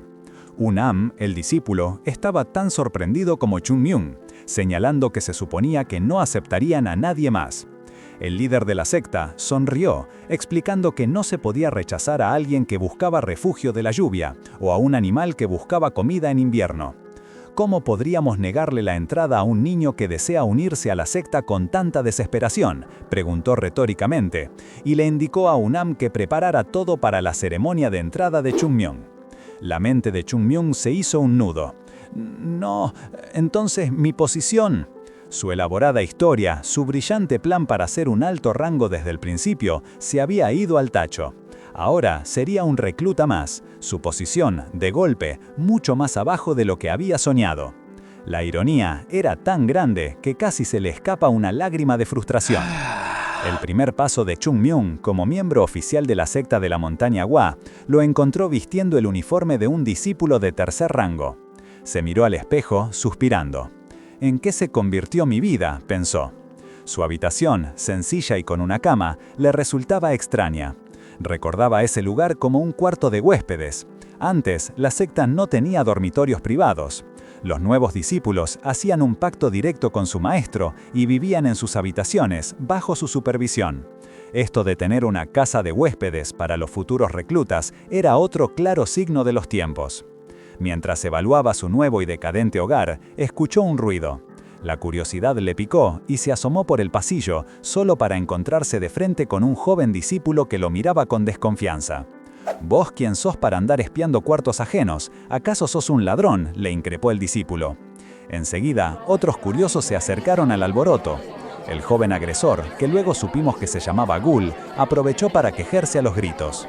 Speaker 2: Unnam, el discípulo, estaba tan sorprendido como Chunmyong, señalando que se suponía que no aceptarían a nadie más. El líder de la secta sonrió, explicando que no se podía rechazar a alguien que buscaba refugio de la lluvia o a un animal que buscaba comida en invierno. ¿Cómo podríamos negarle la entrada a un niño que desea unirse a la secta con tanta desesperación?, preguntó retóricamente, y le indicó a Unnam que preparara todo para la ceremonia de entrada de Chunmyong. La mente de Chunmyong se hizo un nudo. «No, entonces mi posición». Su elaborada historia, su brillante plan para hacer un alto rango desde el principio, se había ido al tacho. Ahora sería un recluta más, su posición, de golpe, mucho más abajo de lo que había soñado. La ironía era tan grande que casi se le escapa una lágrima de frustración. El primer paso de Chunmyong como miembro oficial de la secta de la montaña Hua lo encontró vistiendo el uniforme de un discípulo de tercer rango. Se miró al espejo, suspirando. «¿En qué se convirtió mi vida?», pensó. Su habitación, sencilla y con una cama, le resultaba extraña. Recordaba ese lugar como un cuarto de huéspedes. Antes, la secta no tenía dormitorios privados. Los nuevos discípulos hacían un pacto directo con su maestro y vivían en sus habitaciones, bajo su supervisión. Esto de tener una casa de huéspedes para los futuros reclutas era otro claro signo de los tiempos. Mientras evaluaba su nuevo y decadente hogar, escuchó un ruido. La curiosidad le picó y se asomó por el pasillo, solo para encontrarse de frente con un joven discípulo que lo miraba con desconfianza. «¿Vos quién sos para andar espiando cuartos ajenos? ¿Acaso sos un ladrón?», le increpó el discípulo. Enseguida, otros curiosos se acercaron al alboroto. El joven agresor, que luego supimos que se llamaba Gul, aprovechó para quejarse a los gritos.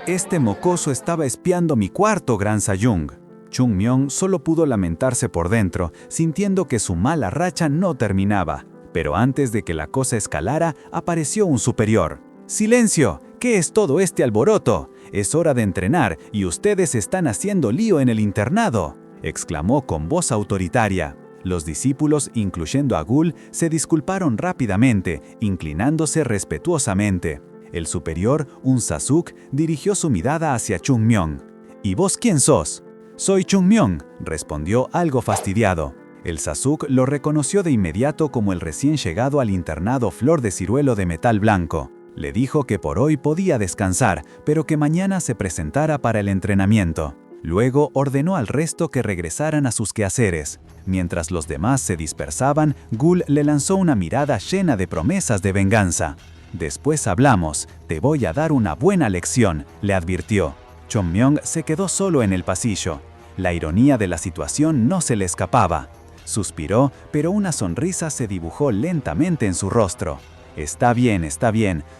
Speaker 2: «Este mocoso estaba espiando mi cuarto, Gran Sayung». Chungmyong solo pudo lamentarse por dentro, sintiendo que su mala racha no terminaba. Pero antes de que la cosa escalara, apareció un superior. «¡Silencio! ¿Qué es todo este alboroto? Es hora de entrenar y ustedes están haciendo lío en el internado», exclamó con voz autoritaria. Los discípulos, incluyendo a Gul, se disculparon rápidamente, inclinándose respetuosamente. El superior, un Sasuk, dirigió su mirada hacia Chungmyong. «¿Y vos quién sos?». «Soy Chungmyong», respondió algo fastidiado. El Sasuk lo reconoció de inmediato como el recién llegado al internado Flor de Ciruelo de Metal Blanco. Le dijo que por hoy podía descansar, pero que mañana se presentara para el entrenamiento. Luego ordenó al resto que regresaran a sus quehaceres. Mientras los demás se dispersaban, Gul le lanzó una mirada llena de promesas de venganza. «Después hablamos, te voy a dar una buena lección», le advirtió. Chungmyong se quedó solo en el pasillo. La ironía de la situación no se le escapaba. Suspiró, pero una sonrisa se dibujó lentamente en su rostro. Está bien,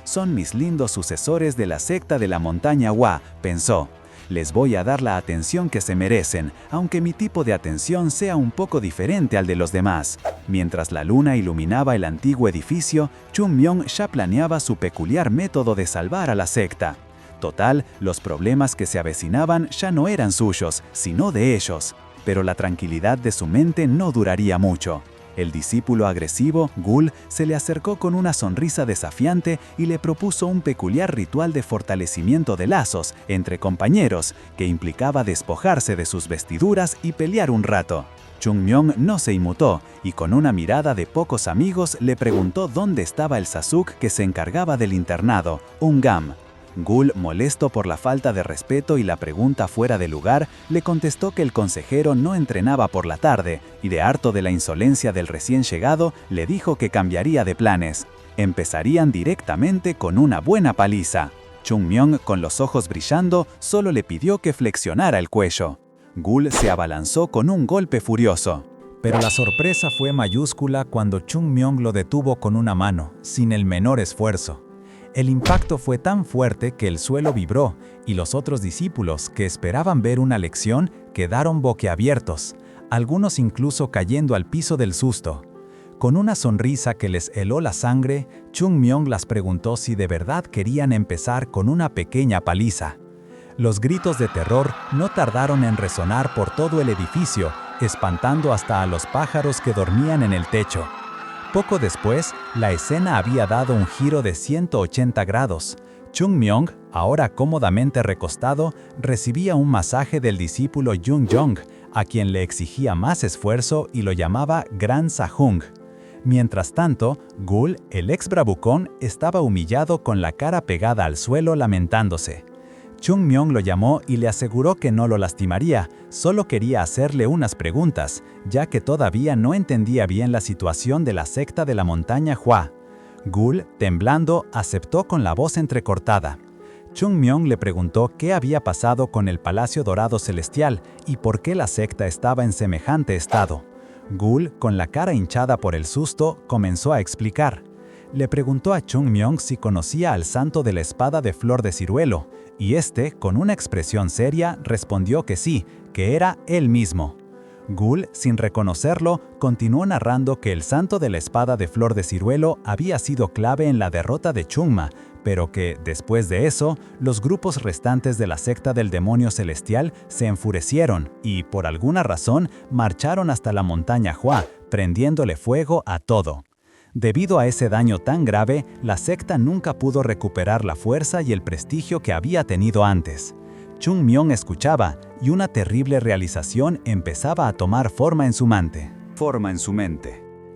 Speaker 2: son mis lindos sucesores de la secta de la montaña Hua», pensó. «Les voy a dar la atención que se merecen, aunque mi tipo de atención sea un poco diferente al de los demás». Mientras la luna iluminaba el antiguo edificio, Chungmyong ya planeaba su peculiar método de salvar a la secta. Total, los problemas que se avecinaban ya no eran suyos, sino de ellos. Pero la tranquilidad de su mente no duraría mucho. El discípulo agresivo, Gul, se le acercó con una sonrisa desafiante y le propuso un peculiar ritual de fortalecimiento de lazos entre compañeros, que implicaba despojarse de sus vestiduras y pelear un rato. Chungmyong no se inmutó y con una mirada de pocos amigos le preguntó dónde estaba el Sasuk que se encargaba del internado, Ungam. Gul, molesto por la falta de respeto y la pregunta fuera de lugar, le contestó que el consejero no entrenaba por la tarde y, de harto de la insolencia del recién llegado, le dijo que cambiaría de planes. Empezarían directamente con una buena paliza. Chungmyong, con los ojos brillando, solo le pidió que flexionara el cuello. Gul se abalanzó con un golpe furioso.
Speaker 3: Pero la sorpresa fue mayúscula cuando Chungmyong lo detuvo con una mano, sin el menor esfuerzo. El impacto fue tan fuerte que el suelo vibró y los otros discípulos, que esperaban ver una lección, quedaron boquiabiertos, algunos incluso cayendo al piso del susto. Con una sonrisa que les heló la sangre, Chungmyong las preguntó si de verdad querían empezar con una pequeña paliza. Los gritos de terror no tardaron en resonar por todo el edificio, espantando hasta a los pájaros que dormían en el techo. Poco después, la escena había dado un giro de 180 grados. Chungmyong, ahora cómodamente recostado, recibía un masaje del discípulo Jungjong, a quien le exigía más esfuerzo y lo llamaba Gran Sahung. Mientras tanto, Gul, el ex bravucón, estaba humillado con la cara pegada al suelo lamentándose. Chungmyong lo llamó y le aseguró que no lo lastimaría, solo quería hacerle unas preguntas, ya que todavía no entendía bien la situación de la secta de la montaña Hua. Gul, temblando, aceptó con la voz entrecortada. Chungmyong le preguntó qué había pasado con el Palacio Dorado Celestial y por qué la secta estaba en semejante estado. Gul, con la cara hinchada por el susto, comenzó a explicar. Le preguntó a Chungmyong si conocía al santo de la espada de Flor de Ciruelo, y este, con una expresión seria, respondió que sí, que era él mismo. Gul, sin reconocerlo, continuó narrando que el santo de la espada de Flor de Ciruelo había sido clave en la derrota de Chungma, pero que, después de eso, los grupos restantes de la secta del demonio celestial se enfurecieron y, por alguna razón, marcharon hasta la montaña Hua, prendiéndole fuego a todo. Debido a ese daño tan grave, la secta nunca pudo recuperar la fuerza y el prestigio que había tenido antes. Chung Myung escuchaba, y una terrible realización empezaba a tomar forma en su mente.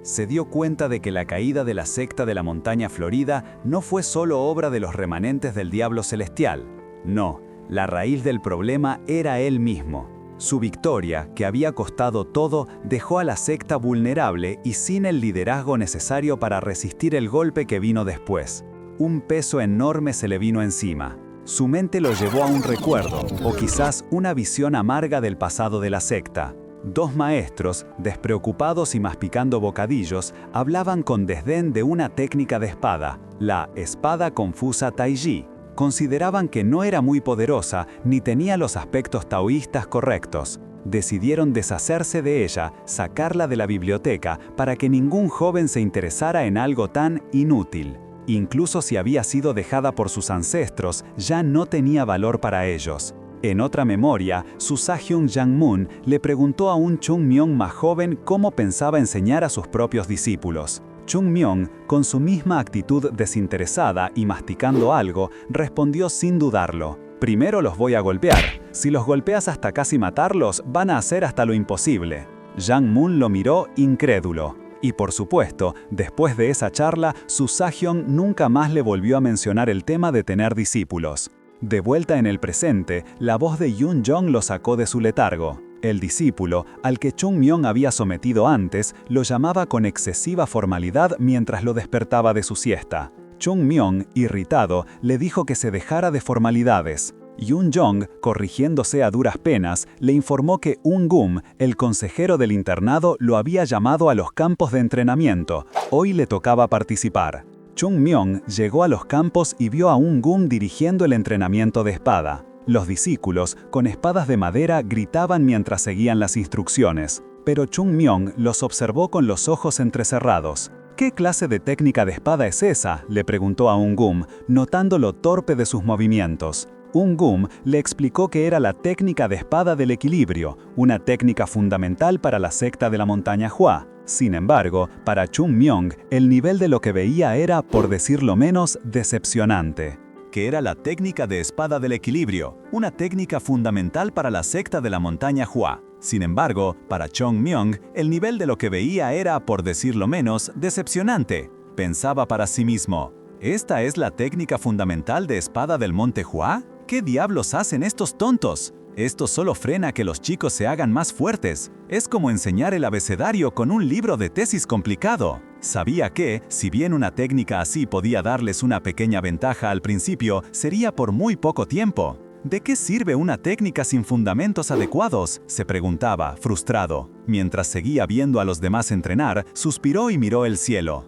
Speaker 1: Se dio cuenta de que la caída de la secta de la montaña florida no fue solo obra de los remanentes del diablo celestial. No, la raíz del problema era él mismo. Su victoria, que había costado todo, dejó a la secta vulnerable y sin el liderazgo necesario para resistir el golpe que vino después. Un peso enorme se le vino encima. Su mente lo llevó a un recuerdo, o quizás una visión amarga del pasado de la secta. Dos maestros, despreocupados y masticando bocadillos, hablaban con desdén de una técnica de espada, la espada confusa Taiji. Consideraban que no era muy poderosa ni tenía los aspectos taoístas correctos. Decidieron deshacerse de ella, sacarla de la biblioteca para que ningún joven se interesara en algo tan inútil. Incluso si había sido dejada por sus ancestros, ya no tenía valor para ellos. En otra memoria, su Sahyung Jangmun le preguntó a un Chung Myung más joven cómo pensaba enseñar a sus propios discípulos. Chung Myung, con su misma actitud desinteresada y masticando algo, respondió sin dudarlo: primero los voy a golpear. Si los golpeas hasta casi matarlos, van a hacer hasta lo imposible. Jangmun lo miró incrédulo. Y por supuesto, después de esa charla, su Sahyung nunca más le volvió a mencionar el tema de tener discípulos. De vuelta en el presente, la voz de Yun Jong lo sacó de su letargo. El discípulo, al que Chung Myung había sometido antes, lo llamaba con excesiva formalidad mientras lo despertaba de su siesta. Chung Myung, irritado, le dijo que se dejara de formalidades. Yun Jong, corrigiéndose a duras penas, le informó que Un Gum, el consejero del internado, lo había llamado a los campos de entrenamiento. Hoy le tocaba participar. Chung Myung llegó a los campos y vio a Un Gum dirigiendo el entrenamiento de espada. Los discípulos, con espadas de madera, gritaban mientras seguían las instrucciones. Pero Chung Myung los observó con los ojos entrecerrados. ¿Qué clase de técnica de espada es esa?, le preguntó a Un Gum, notando lo torpe de sus movimientos. Un Gum le explicó que era la técnica de espada del equilibrio, una técnica fundamental para la secta de la montaña Hua. Sin embargo, para Chung Myung, el nivel de lo que veía era, por decirlo menos, decepcionante.
Speaker 2: Que era la técnica de espada del equilibrio, una técnica fundamental para la secta de la montaña Hua. Sin embargo, para Chung Myung, el nivel de lo que veía era, por decirlo menos, decepcionante. Pensaba para sí mismo: ¿esta es la técnica fundamental de espada del monte Hua? ¿Qué diablos hacen estos tontos? Esto solo frena que los chicos se hagan más fuertes. Es como enseñar el abecedario con un libro de tesis complicado. Sabía que, si bien una técnica así podía darles una pequeña ventaja al principio, sería por muy poco tiempo. ¿De qué sirve una técnica sin fundamentos adecuados?, se preguntaba, frustrado. Mientras seguía viendo a los demás entrenar, suspiró y miró el cielo.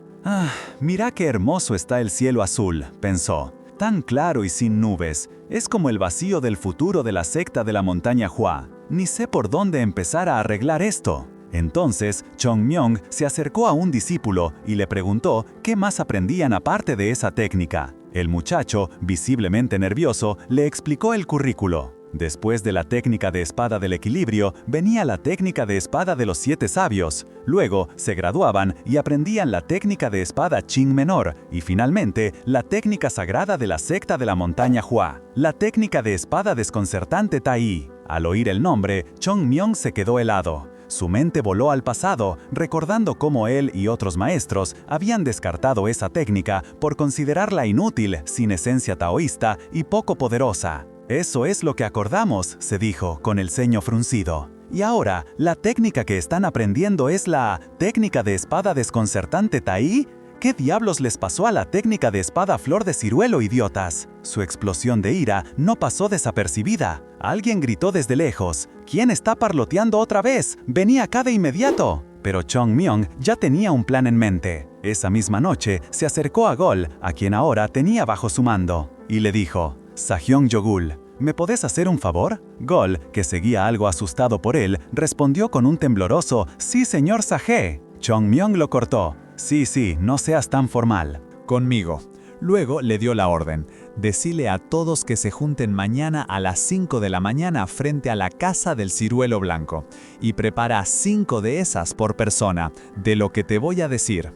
Speaker 2: Mira qué hermoso está el cielo azul, pensó. Tan claro y sin nubes. Es como el vacío del futuro de la secta de la montaña Hua. Ni sé por dónde empezar a arreglar esto. Entonces, Chung Myung se acercó a un discípulo y le preguntó qué más aprendían aparte de esa técnica. El muchacho, visiblemente nervioso, le explicó el currículo. Después de la técnica de espada del equilibrio, venía la técnica de espada de los 7 sabios. Luego, se graduaban y aprendían la técnica de espada Qing menor, y finalmente, la técnica sagrada de la secta de la montaña Hua, la técnica de espada desconcertante Tai. Al oír el nombre, Chung Myung se quedó helado. Su mente voló al pasado, recordando cómo él y otros maestros habían descartado esa técnica por considerarla inútil, sin esencia taoísta y poco poderosa. Eso es lo que acordamos, se dijo, con el ceño fruncido. Y ahora, ¿la técnica que están aprendiendo es la técnica de espada desconcertante Tai? ¿Qué diablos les pasó a la técnica de espada flor de ciruelo, idiotas? Su explosión de ira no pasó desapercibida. Alguien gritó desde lejos: ¿Quién está parloteando otra vez? ¡Vení acá de inmediato! Pero Chung Myung ya tenía un plan en mente. Esa misma noche se acercó a Gol, a quien ahora tenía bajo su mando, y le dijo: Sahyong Yogul, ¿me podés hacer un favor? Gol, que seguía algo asustado por él, respondió con un tembloroso: Sí, señor Saje. Chung Myung lo cortó: Sí, no seas tan formal.
Speaker 3: Conmigo. Luego le dio la orden: decile a todos que se junten mañana a las 5 de la mañana frente a la casa del ciruelo blanco, y prepara 5 de esas por persona, de lo que te voy a decir.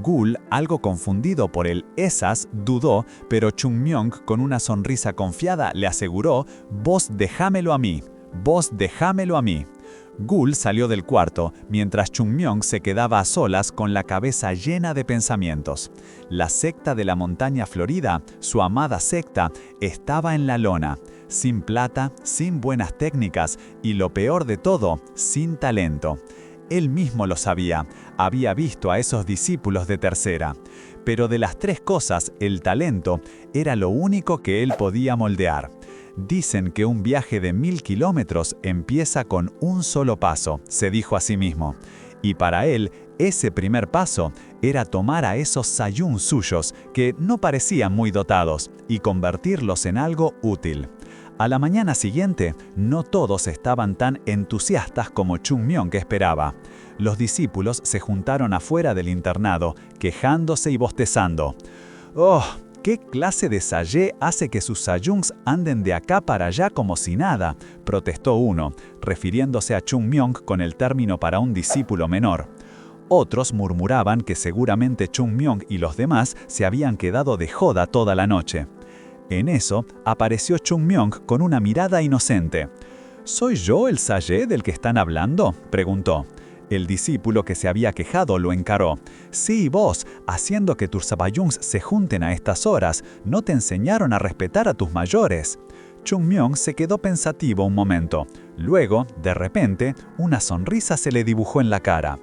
Speaker 2: Gul, algo confundido por el esas, dudó, pero Chunmyong, con una sonrisa confiada, le aseguró: «Vos dejámelo a mí, vos dejámelo a mí». Gul salió del cuarto, mientras Chunmyong se quedaba a solas con la cabeza llena de pensamientos. La secta de la montaña florida, su amada secta, estaba en la lona, sin plata, sin buenas técnicas y, lo peor de todo, sin talento. Él mismo lo sabía, había visto a esos discípulos de tercera. Pero de las tres cosas, el talento era lo único que él podía moldear. Dicen que un viaje de 1000 kilómetros empieza con un solo paso, se dijo a sí mismo. Y para él, ese primer paso era tomar a esos sayún suyos, que no parecían muy dotados, y convertirlos en algo útil. A la mañana siguiente, no todos estaban tan entusiastas como Chunmyong esperaba. Los discípulos se juntaron afuera del internado, quejándose y bostezando. «¡Oh! ¿Qué clase de sayé hace que sus sayungs anden de acá para allá como si nada?», protestó uno, refiriéndose a Chunmyong con el término para un discípulo menor. Otros murmuraban que seguramente Chunmyong y los demás se habían quedado de joda toda la noche. En eso, apareció Chunmyong con una mirada inocente. «¿Soy yo el sayé del que están hablando?», preguntó. El discípulo que se había quejado lo encaró. «Sí, vos, haciendo que tus sabayungs se junten a estas horas, ¿no te enseñaron a respetar a tus mayores?». Chunmyong se quedó pensativo un momento. Luego, de repente, una sonrisa se le dibujó en la cara.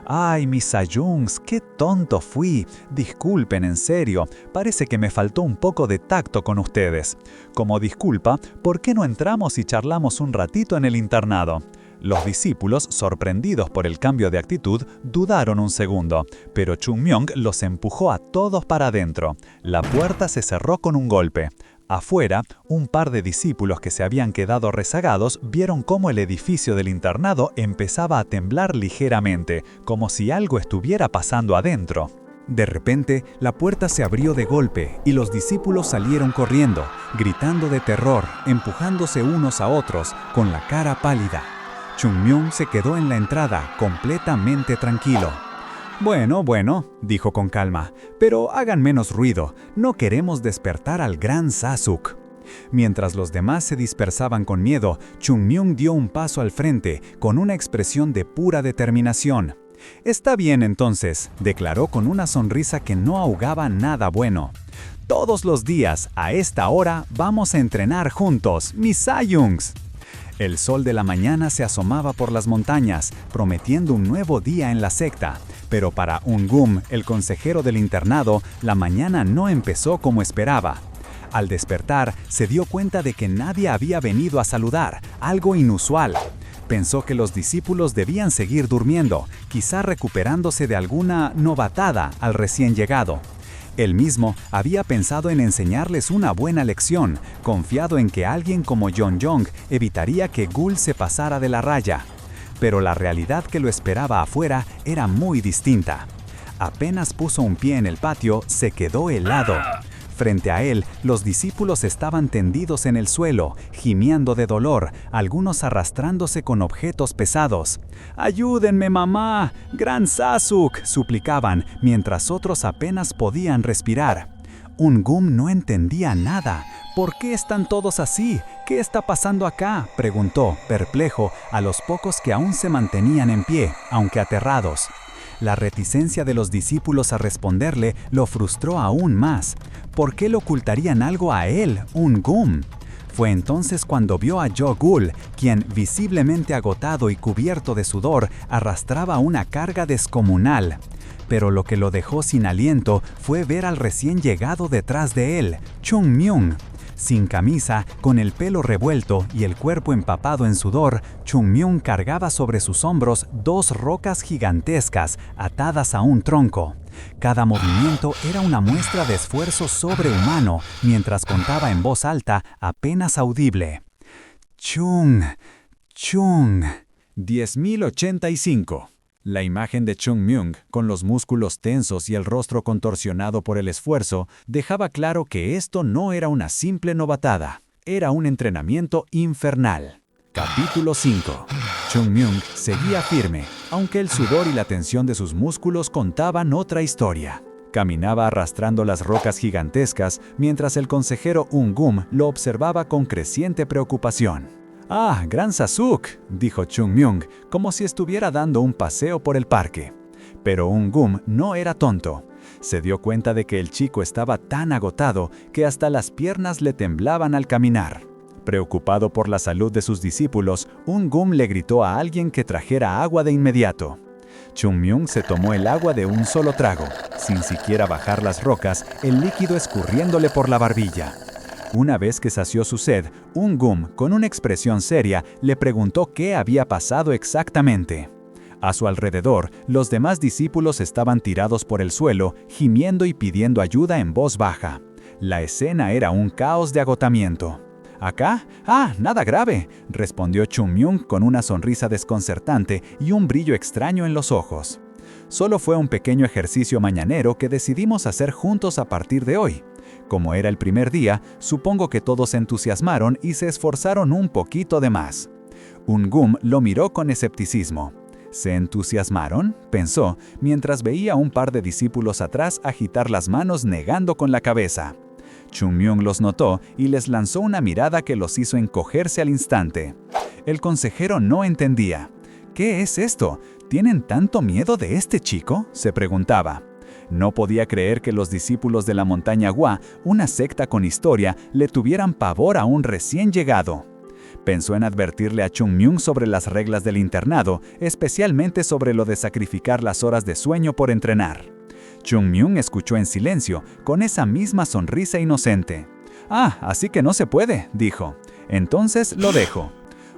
Speaker 2: «Ay, mis sayungs, qué tonto fui. Disculpen, en serio, parece que me faltó un poco de tacto con ustedes. Como disculpa, ¿por qué no entramos y charlamos un ratito en el internado?». Los discípulos, sorprendidos por el cambio de actitud, dudaron un segundo, pero Chunmyong los empujó a todos para adentro. La puerta se cerró con un golpe. Afuera, un par de discípulos que se habían quedado rezagados vieron cómo el edificio del internado empezaba a temblar ligeramente, como si algo estuviera pasando adentro.
Speaker 1: De repente, la puerta se abrió de golpe y los discípulos salieron corriendo, gritando de terror, empujándose unos a otros, con la cara pálida. Chunmyong se quedó en la entrada, completamente tranquilo. Bueno, dijo con calma, pero hagan menos ruido, no queremos despertar al gran Sasuk. Mientras los demás se dispersaban con miedo, Chunmyong dio un paso al frente, con una expresión de pura determinación. «Está bien entonces», declaró con una sonrisa que no ahogaba nada bueno. «Todos los días, a esta hora, vamos a entrenar juntos, mis sayungs». El sol de la mañana se asomaba por las montañas, prometiendo un nuevo día en la secta. Pero para Ungum, el consejero del internado, la mañana no empezó como esperaba. Al despertar, se dio cuenta de que nadie había venido a saludar, algo inusual. Pensó que los discípulos debían seguir durmiendo, quizá recuperándose de alguna novatada al recién llegado. Él mismo había pensado en enseñarles una buena lección, confiado en que alguien como Yeonjong evitaría que Gul se pasara de la raya. Pero la realidad que lo esperaba afuera era muy distinta. Apenas puso un pie en el patio, se quedó helado. Frente a él, los discípulos estaban tendidos en el suelo, gimiendo de dolor, algunos arrastrándose con objetos pesados. «¡Ayúdenme, mamá! ¡Gran Sasuk!», suplicaban, mientras otros apenas podían respirar. Ungum no entendía nada. «¿Por qué están todos así? ¿Qué está pasando acá?», preguntó, perplejo, a los pocos que aún se mantenían en pie, aunque aterrados. La reticencia de los discípulos a responderle lo frustró aún más. ¿Por qué le ocultarían algo a él, Ungum? Fue entonces cuando vio a Yo-Gul, quien, visiblemente agotado y cubierto de sudor, arrastraba una carga descomunal. Pero lo que lo dejó sin aliento fue ver al recién llegado detrás de él, Chunmyong. Sin camisa, con el pelo revuelto y el cuerpo empapado en sudor, Chunmyong cargaba sobre sus hombros 2 rocas gigantescas atadas a un tronco. Cada movimiento era una muestra de esfuerzo sobrehumano, mientras contaba en voz alta, apenas audible. «Chung, Chung».
Speaker 2: 10.085. La imagen de Chunmyong, con los músculos tensos y el rostro contorsionado por el esfuerzo, dejaba claro que esto no era una simple novatada, era un entrenamiento infernal.
Speaker 3: Capítulo 5. Chung-myung seguía firme, aunque el sudor y la tensión de sus músculos contaban otra historia. Caminaba arrastrando las rocas gigantescas mientras el consejero Un-gum lo observaba con creciente preocupación. «Ah, gran Sasuk», dijo Chung-myung, como si estuviera dando un paseo por el parque. Pero Un-gum no era tonto. Se dio cuenta de que el chico estaba tan agotado que hasta las piernas le temblaban al caminar. Preocupado por la salud de sus discípulos, Un-gum le gritó a alguien que trajera agua de inmediato. Chung-myung se tomó el agua de un solo trago, sin siquiera bajar las rocas, el líquido escurriéndole por la barbilla. Una vez que sació su sed, Un-gum, con una expresión seria, le preguntó qué había pasado exactamente. A su alrededor, los demás discípulos estaban tirados por el suelo, gimiendo y pidiendo ayuda en voz baja. La escena era un caos de agotamiento. ¿Acá? Ah, nada grave, respondió Chung-myung con una sonrisa desconcertante y un brillo extraño en los ojos. Solo fue un pequeño ejercicio mañanero que decidimos hacer juntos a partir de hoy. Como era el primer día, supongo que todos se entusiasmaron y se esforzaron un poquito de más. Un-gum lo miró con escepticismo. ¿Se entusiasmaron?, pensó, mientras veía a un par de discípulos atrás agitar las manos negando con la cabeza. Chung-myung los notó y les lanzó una mirada que los hizo encogerse al instante. El consejero no entendía. ¿Qué es esto? ¿Tienen tanto miedo de este chico?, se preguntaba. No podía creer que los discípulos de la montaña Hua, una secta con historia, le tuvieran pavor a un recién llegado. Pensó en advertirle a Chung-myung sobre las reglas del internado, especialmente sobre lo de sacrificar las horas de sueño por entrenar. Chung-myung escuchó en silencio, con esa misma sonrisa inocente. «Ah, así que no se puede», dijo. «Entonces lo dejo».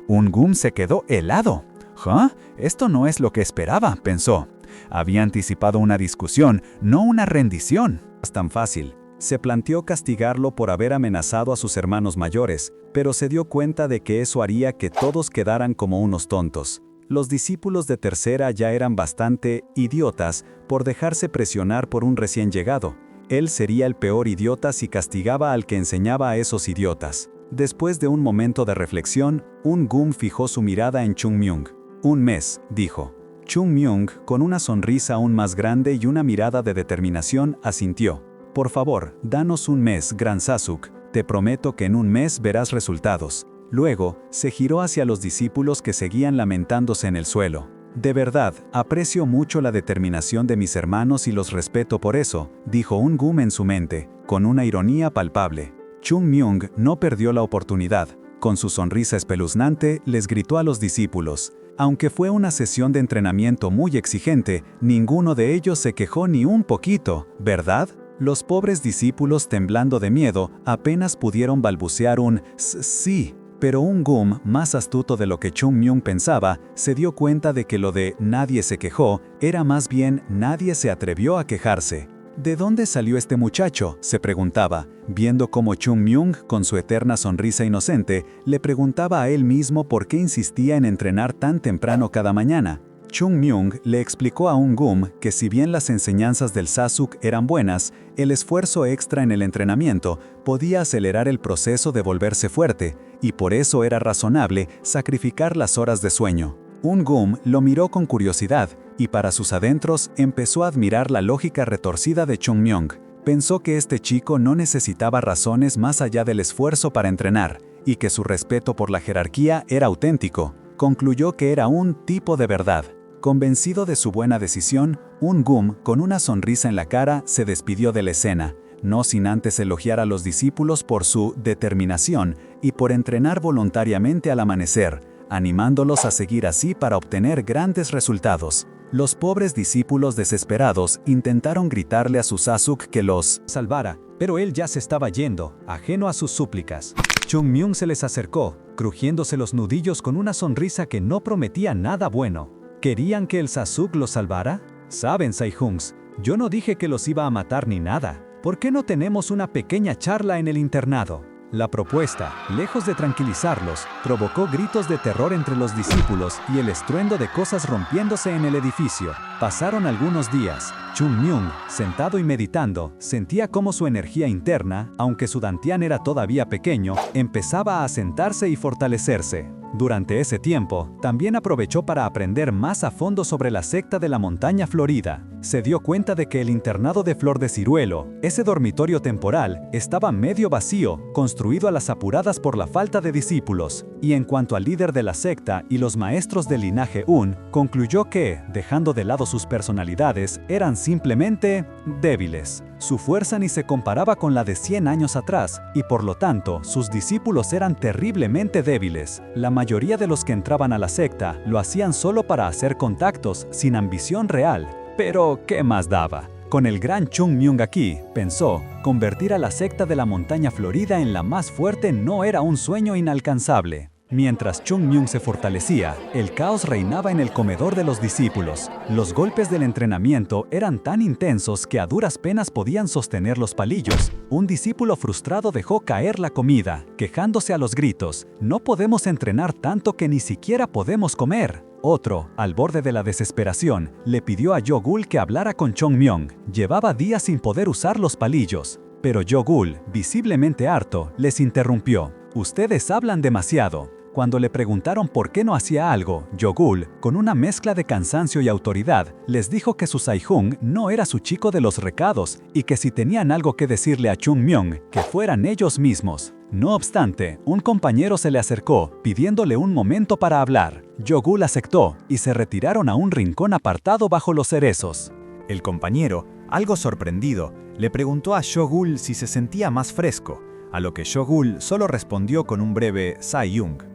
Speaker 3: Un-gum se quedó helado. «¿Ah? Esto no es lo que esperaba», pensó. Había anticipado una discusión, no una rendición.
Speaker 1: No es tan fácil. Se planteó castigarlo por haber amenazado a sus hermanos mayores, pero se dio cuenta de que eso haría que todos quedaran como unos tontos. Los discípulos de tercera ya eran bastante idiotas por dejarse presionar por un recién llegado. Él sería el peor idiota si castigaba al que enseñaba a esos idiotas. Después de un momento de reflexión, Un-gum fijó su mirada en Chung-myung. «Un mes», dijo. Chung-myung, con una sonrisa aún más grande y una mirada de determinación, asintió. «Por favor, danos un mes, gran Sasuk. Te prometo que en un mes verás resultados». Luego, se giró hacia los discípulos que seguían lamentándose en el suelo. «De verdad, aprecio mucho la determinación de mis hermanos y los respeto por eso», dijo Un-gum en su mente, con una ironía palpable. Chung-myung no perdió la oportunidad. Con su sonrisa espeluznante, les gritó a los discípulos. Aunque fue una sesión de entrenamiento muy exigente, ninguno de ellos se quejó ni un poquito, ¿verdad? Los pobres discípulos, temblando de miedo, apenas pudieron balbucear un «sí». Pero Un-gum, más astuto de lo que Chung-myung pensaba, se dio cuenta de que lo de «nadie se quejó» era más bien «nadie se atrevió a quejarse». ¿De dónde salió este muchacho?, se preguntaba, viendo cómo Chung-myung, con su eterna sonrisa inocente, le preguntaba a él mismo por qué insistía en entrenar tan temprano cada mañana. Chung-myung le explicó a Un-gum que si bien las enseñanzas del Sasuk eran buenas, el esfuerzo extra en el entrenamiento podía acelerar el proceso de volverse fuerte, y por eso era razonable sacrificar las horas de sueño. Un-gum lo miró con curiosidad, y para sus adentros empezó a admirar la lógica retorcida de Chung-myung. Pensó que este chico no necesitaba razones más allá del esfuerzo para entrenar, y que su respeto por la jerarquía era auténtico. Concluyó que era un tipo de verdad. Convencido de su buena decisión, Un-gum, con una sonrisa en la cara, se despidió de la escena, no sin antes elogiar a los discípulos por su determinación y por entrenar voluntariamente al amanecer, animándolos a seguir así para obtener grandes resultados. Los pobres discípulos desesperados intentaron gritarle a su Sasuk que los salvara, pero él ya se estaba yendo, ajeno a sus súplicas. Chung-myung se les acercó, crujiéndose los nudillos con una sonrisa que no prometía nada bueno. ¿Querían que el Sasuk los salvara? Saben, Saihungs, yo no dije que los iba a matar ni nada. ¿Por qué no tenemos una pequeña charla en el internado? La propuesta, lejos de tranquilizarlos, provocó gritos de terror entre los discípulos y el estruendo de cosas rompiéndose en el edificio. Pasaron algunos días. Chung-myung, sentado y meditando, sentía cómo su energía interna, aunque su dantian era todavía pequeño, empezaba a asentarse y fortalecerse. Durante ese tiempo, también aprovechó para aprender más a fondo sobre la secta de la montaña Florida. Se dio cuenta de que el internado de Flor de Ciruelo, ese dormitorio temporal, estaba medio vacío, construido a las apuradas por la falta de discípulos. Y en cuanto al líder de la secta y los maestros del linaje Un, concluyó que, dejando de lado sus personalidades, eran simplemente débiles. Su fuerza ni se comparaba con la de 100 años atrás, y por lo tanto, sus discípulos eran terriblemente débiles. La mayoría de los que entraban a la secta lo hacían solo para hacer contactos, sin ambición real. Pero, ¿qué más daba? Con el gran Chung Myung aquí, pensó, convertir a la secta de la montaña Florida en la más fuerte no era un sueño inalcanzable. Mientras Chung Myung se fortalecía, el caos reinaba en el comedor de los discípulos. Los golpes del entrenamiento eran tan intensos que a duras penas podían sostener los palillos. Un discípulo frustrado dejó caer la comida, quejándose a los gritos: «No podemos entrenar tanto que ni siquiera podemos comer». Otro, al borde de la desesperación, le pidió a Yogul que hablara con Chung Myung. Llevaba días sin poder usar los palillos. Pero Yogul, visiblemente harto, les interrumpió: «Ustedes hablan demasiado». Cuando le preguntaron por qué no hacía algo, Yogul, con una mezcla de cansancio y autoridad, les dijo que su Saihung no era su chico de los recados y que si tenían algo que decirle a Chung Myung, que fueran ellos mismos. No obstante, un compañero se le acercó, pidiéndole un momento para hablar. Yogul aceptó y se retiraron a un rincón apartado bajo los cerezos.
Speaker 2: El compañero, algo sorprendido, le preguntó a Yogul si se sentía más fresco, a lo que Yogul solo respondió con un breve Saihung.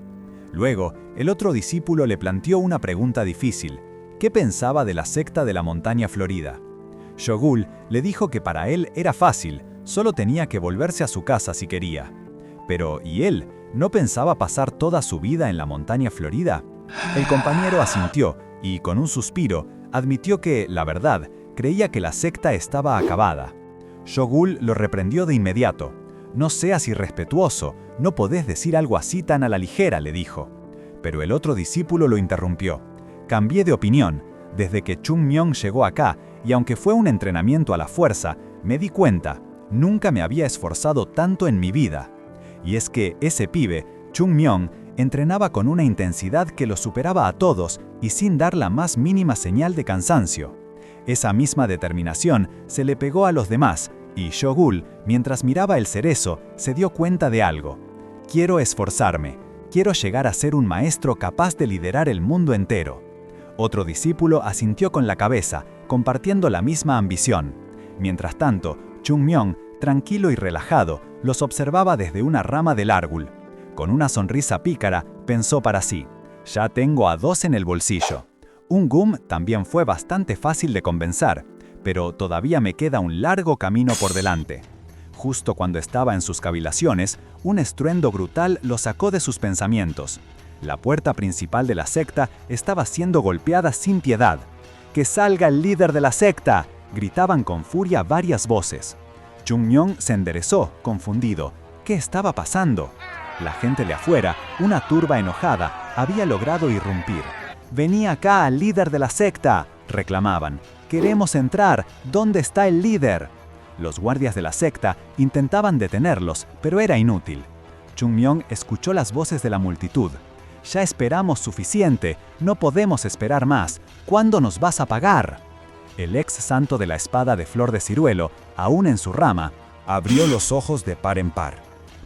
Speaker 2: Luego, el otro discípulo le planteó una pregunta difícil: ¿qué pensaba de la secta de la montaña Florida? Yogul le dijo que para él era fácil, solo tenía que volverse a su casa si quería. Pero, ¿y él? ¿No pensaba pasar toda su vida en la montaña Florida? El compañero asintió y, con un suspiro, admitió que, la verdad, creía que la secta estaba acabada. Yogul lo reprendió de inmediato. «No seas irrespetuoso, no podés decir algo así tan a la ligera», le dijo. Pero el otro discípulo lo interrumpió. «Cambié de opinión. Desde que Chung Myung llegó acá, y aunque fue un entrenamiento a la fuerza, me di cuenta, nunca me había esforzado tanto en mi vida». Y es que ese pibe, Chung Myung, entrenaba con una intensidad que lo superaba a todos y sin dar la más mínima señal de cansancio. Esa misma determinación se le pegó a los demás, y Yogul, mientras miraba el cerezo, se dio cuenta de algo. «Quiero esforzarme, quiero llegar a ser un maestro capaz de liderar el mundo entero». Otro discípulo asintió con la cabeza, compartiendo la misma ambición. Mientras tanto, Chung Myung, tranquilo y relajado, los observaba desde una rama del árbol. Con una sonrisa pícara, pensó para sí: «Ya tengo a 2 en el bolsillo». Un gum también fue bastante fácil de convencer, pero todavía me queda un largo camino por delante. Justo cuando estaba en sus cavilaciones, un estruendo brutal lo sacó de sus pensamientos. La puerta principal de la secta estaba siendo golpeada sin piedad. «¡Que salga el líder de la secta!», gritaban con furia varias voces. Chung Myung se enderezó, confundido. ¿Qué estaba pasando? La gente de afuera, una turba enojada, había logrado irrumpir. «¡Vení acá al líder de la secta!», reclamaban. «¡Queremos entrar! ¿Dónde está el líder?». Los guardias de la secta intentaban detenerlos, pero era inútil. Chung Myung escuchó las voces de la multitud. «Ya esperamos suficiente, no podemos esperar más. ¿Cuándo nos vas a pagar?». El ex santo de la espada de Flor de Ciruelo, aún en su rama, abrió los ojos de par en par.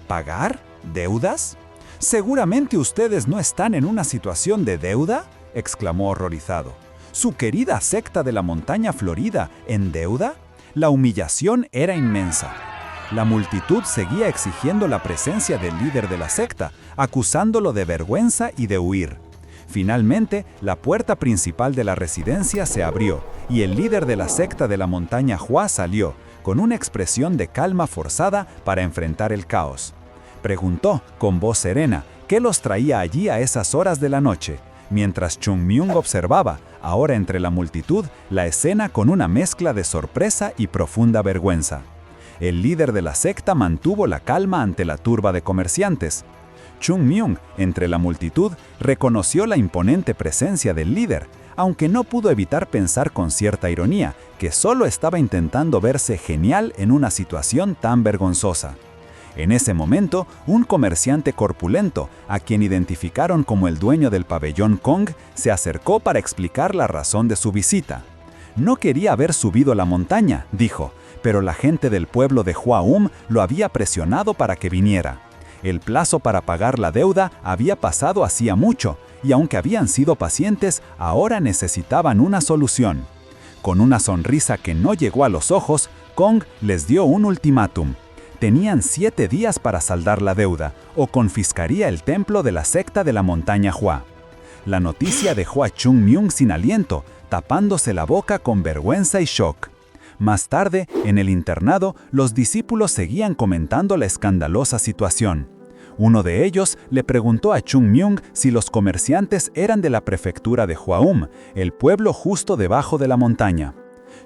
Speaker 2: «¿Pagar? ¿Deudas? Seguramente ustedes no están en una situación de deuda», exclamó horrorizado. «¿Su querida secta de la montaña Florida en deuda?». La humillación era inmensa. La multitud seguía exigiendo la presencia del líder de la secta, acusándolo de vergüenza y de huir. Finalmente, la puerta principal de la residencia se abrió y el líder de la secta de la montaña Hua salió, con una expresión de calma forzada para enfrentar el caos. Preguntó, con voz serena, qué los traía allí a esas horas de la noche, mientras Chung Myung observaba, ahora entre la multitud, la escena con una mezcla de sorpresa y profunda vergüenza. El líder de la secta mantuvo la calma ante la turba de comerciantes. Chung Myung, entre la multitud, reconoció la imponente presencia del líder, aunque no pudo evitar pensar con cierta ironía que solo estaba intentando verse genial en una situación tan vergonzosa.
Speaker 1: En ese momento, un comerciante corpulento, a quien identificaron como el dueño del pabellón Kong, se acercó para explicar la razón de su visita. No quería haber subido la montaña, dijo, pero la gente del pueblo de Hua-Um lo había presionado para que viniera. El plazo para pagar la deuda había pasado hacía mucho, y aunque habían sido pacientes, ahora necesitaban una solución. Con una sonrisa que no llegó a los ojos, Kong les dio un ultimátum. Tenían 7 días para saldar la deuda, o confiscaría el templo de la secta de la montaña Hua. La noticia dejó a Chung Myung sin aliento, tapándose la boca con vergüenza y shock. Más tarde, en el internado, los discípulos seguían comentando la escandalosa situación. Uno de ellos le preguntó a Chung Myung si los comerciantes eran de la prefectura de Hua-Um, el pueblo justo debajo de la montaña.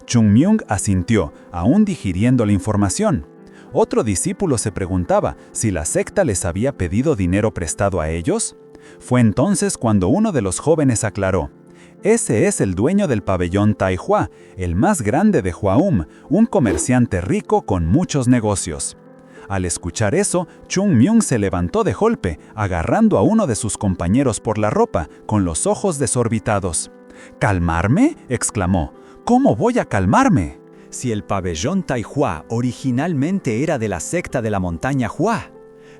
Speaker 1: Chung Myung asintió, aún digiriendo la información. Otro discípulo se preguntaba si la secta les había pedido dinero prestado a ellos. Fue entonces cuando uno de los jóvenes aclaró: ese es el dueño del pabellón Tai Hua, el más grande de Hua-Um, un comerciante rico con muchos negocios. Al escuchar eso, Chung Myung se levantó de golpe, agarrando a uno de sus compañeros por la ropa, con los ojos desorbitados. ¿Calmarme?, exclamó. ¿Cómo voy a calmarme?
Speaker 4: Si el pabellón Tai Hua originalmente era de la secta de la montaña Hua.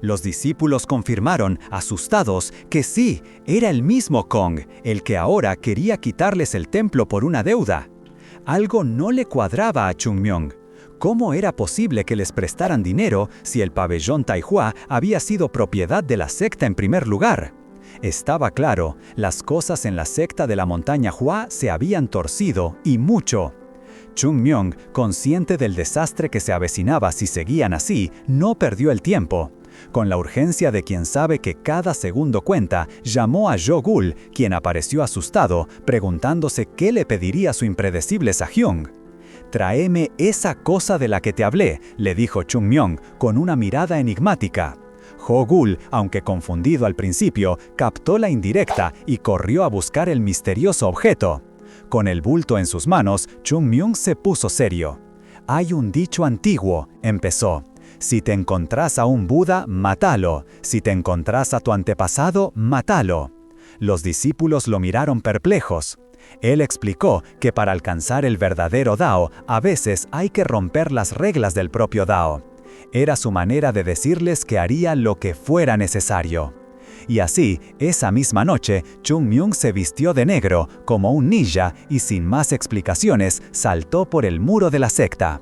Speaker 4: Los discípulos confirmaron, asustados, que sí, era el mismo Kong, el que ahora quería quitarles el templo por una deuda. Algo no le cuadraba a Chung Myung. ¿Cómo era posible que les prestaran dinero si el pabellón Tai Hua había sido propiedad de la secta en primer lugar? Estaba claro, las cosas en la secta de la montaña Hua se habían torcido, y mucho. Chung Myung, consciente del desastre que se avecinaba si seguían así, no perdió el tiempo. Con la urgencia de quien sabe que cada segundo cuenta, llamó a Jo-gul, quien apareció asustado, preguntándose qué le pediría su impredecible Sahyung. «Tráeme esa cosa de la que te hablé», le dijo Chung Myung, con una mirada enigmática. Jo-gul, aunque confundido al principio, captó la indirecta y corrió a buscar el misterioso objeto. Con el bulto en sus manos, Chung Myung se puso serio. «Hay un dicho antiguo», empezó. «Si te encontrás a un Buda, mátalo. Si te encontrás a tu antepasado, mátalo». Los discípulos lo miraron perplejos. Él explicó que para alcanzar el verdadero Dao, a veces hay que romper las reglas del propio Dao. Era su manera de decirles que haría lo que fuera necesario. Y así, esa misma noche, Chung Myung se vistió de negro, como un ninja, y sin más explicaciones, saltó por el muro de la secta.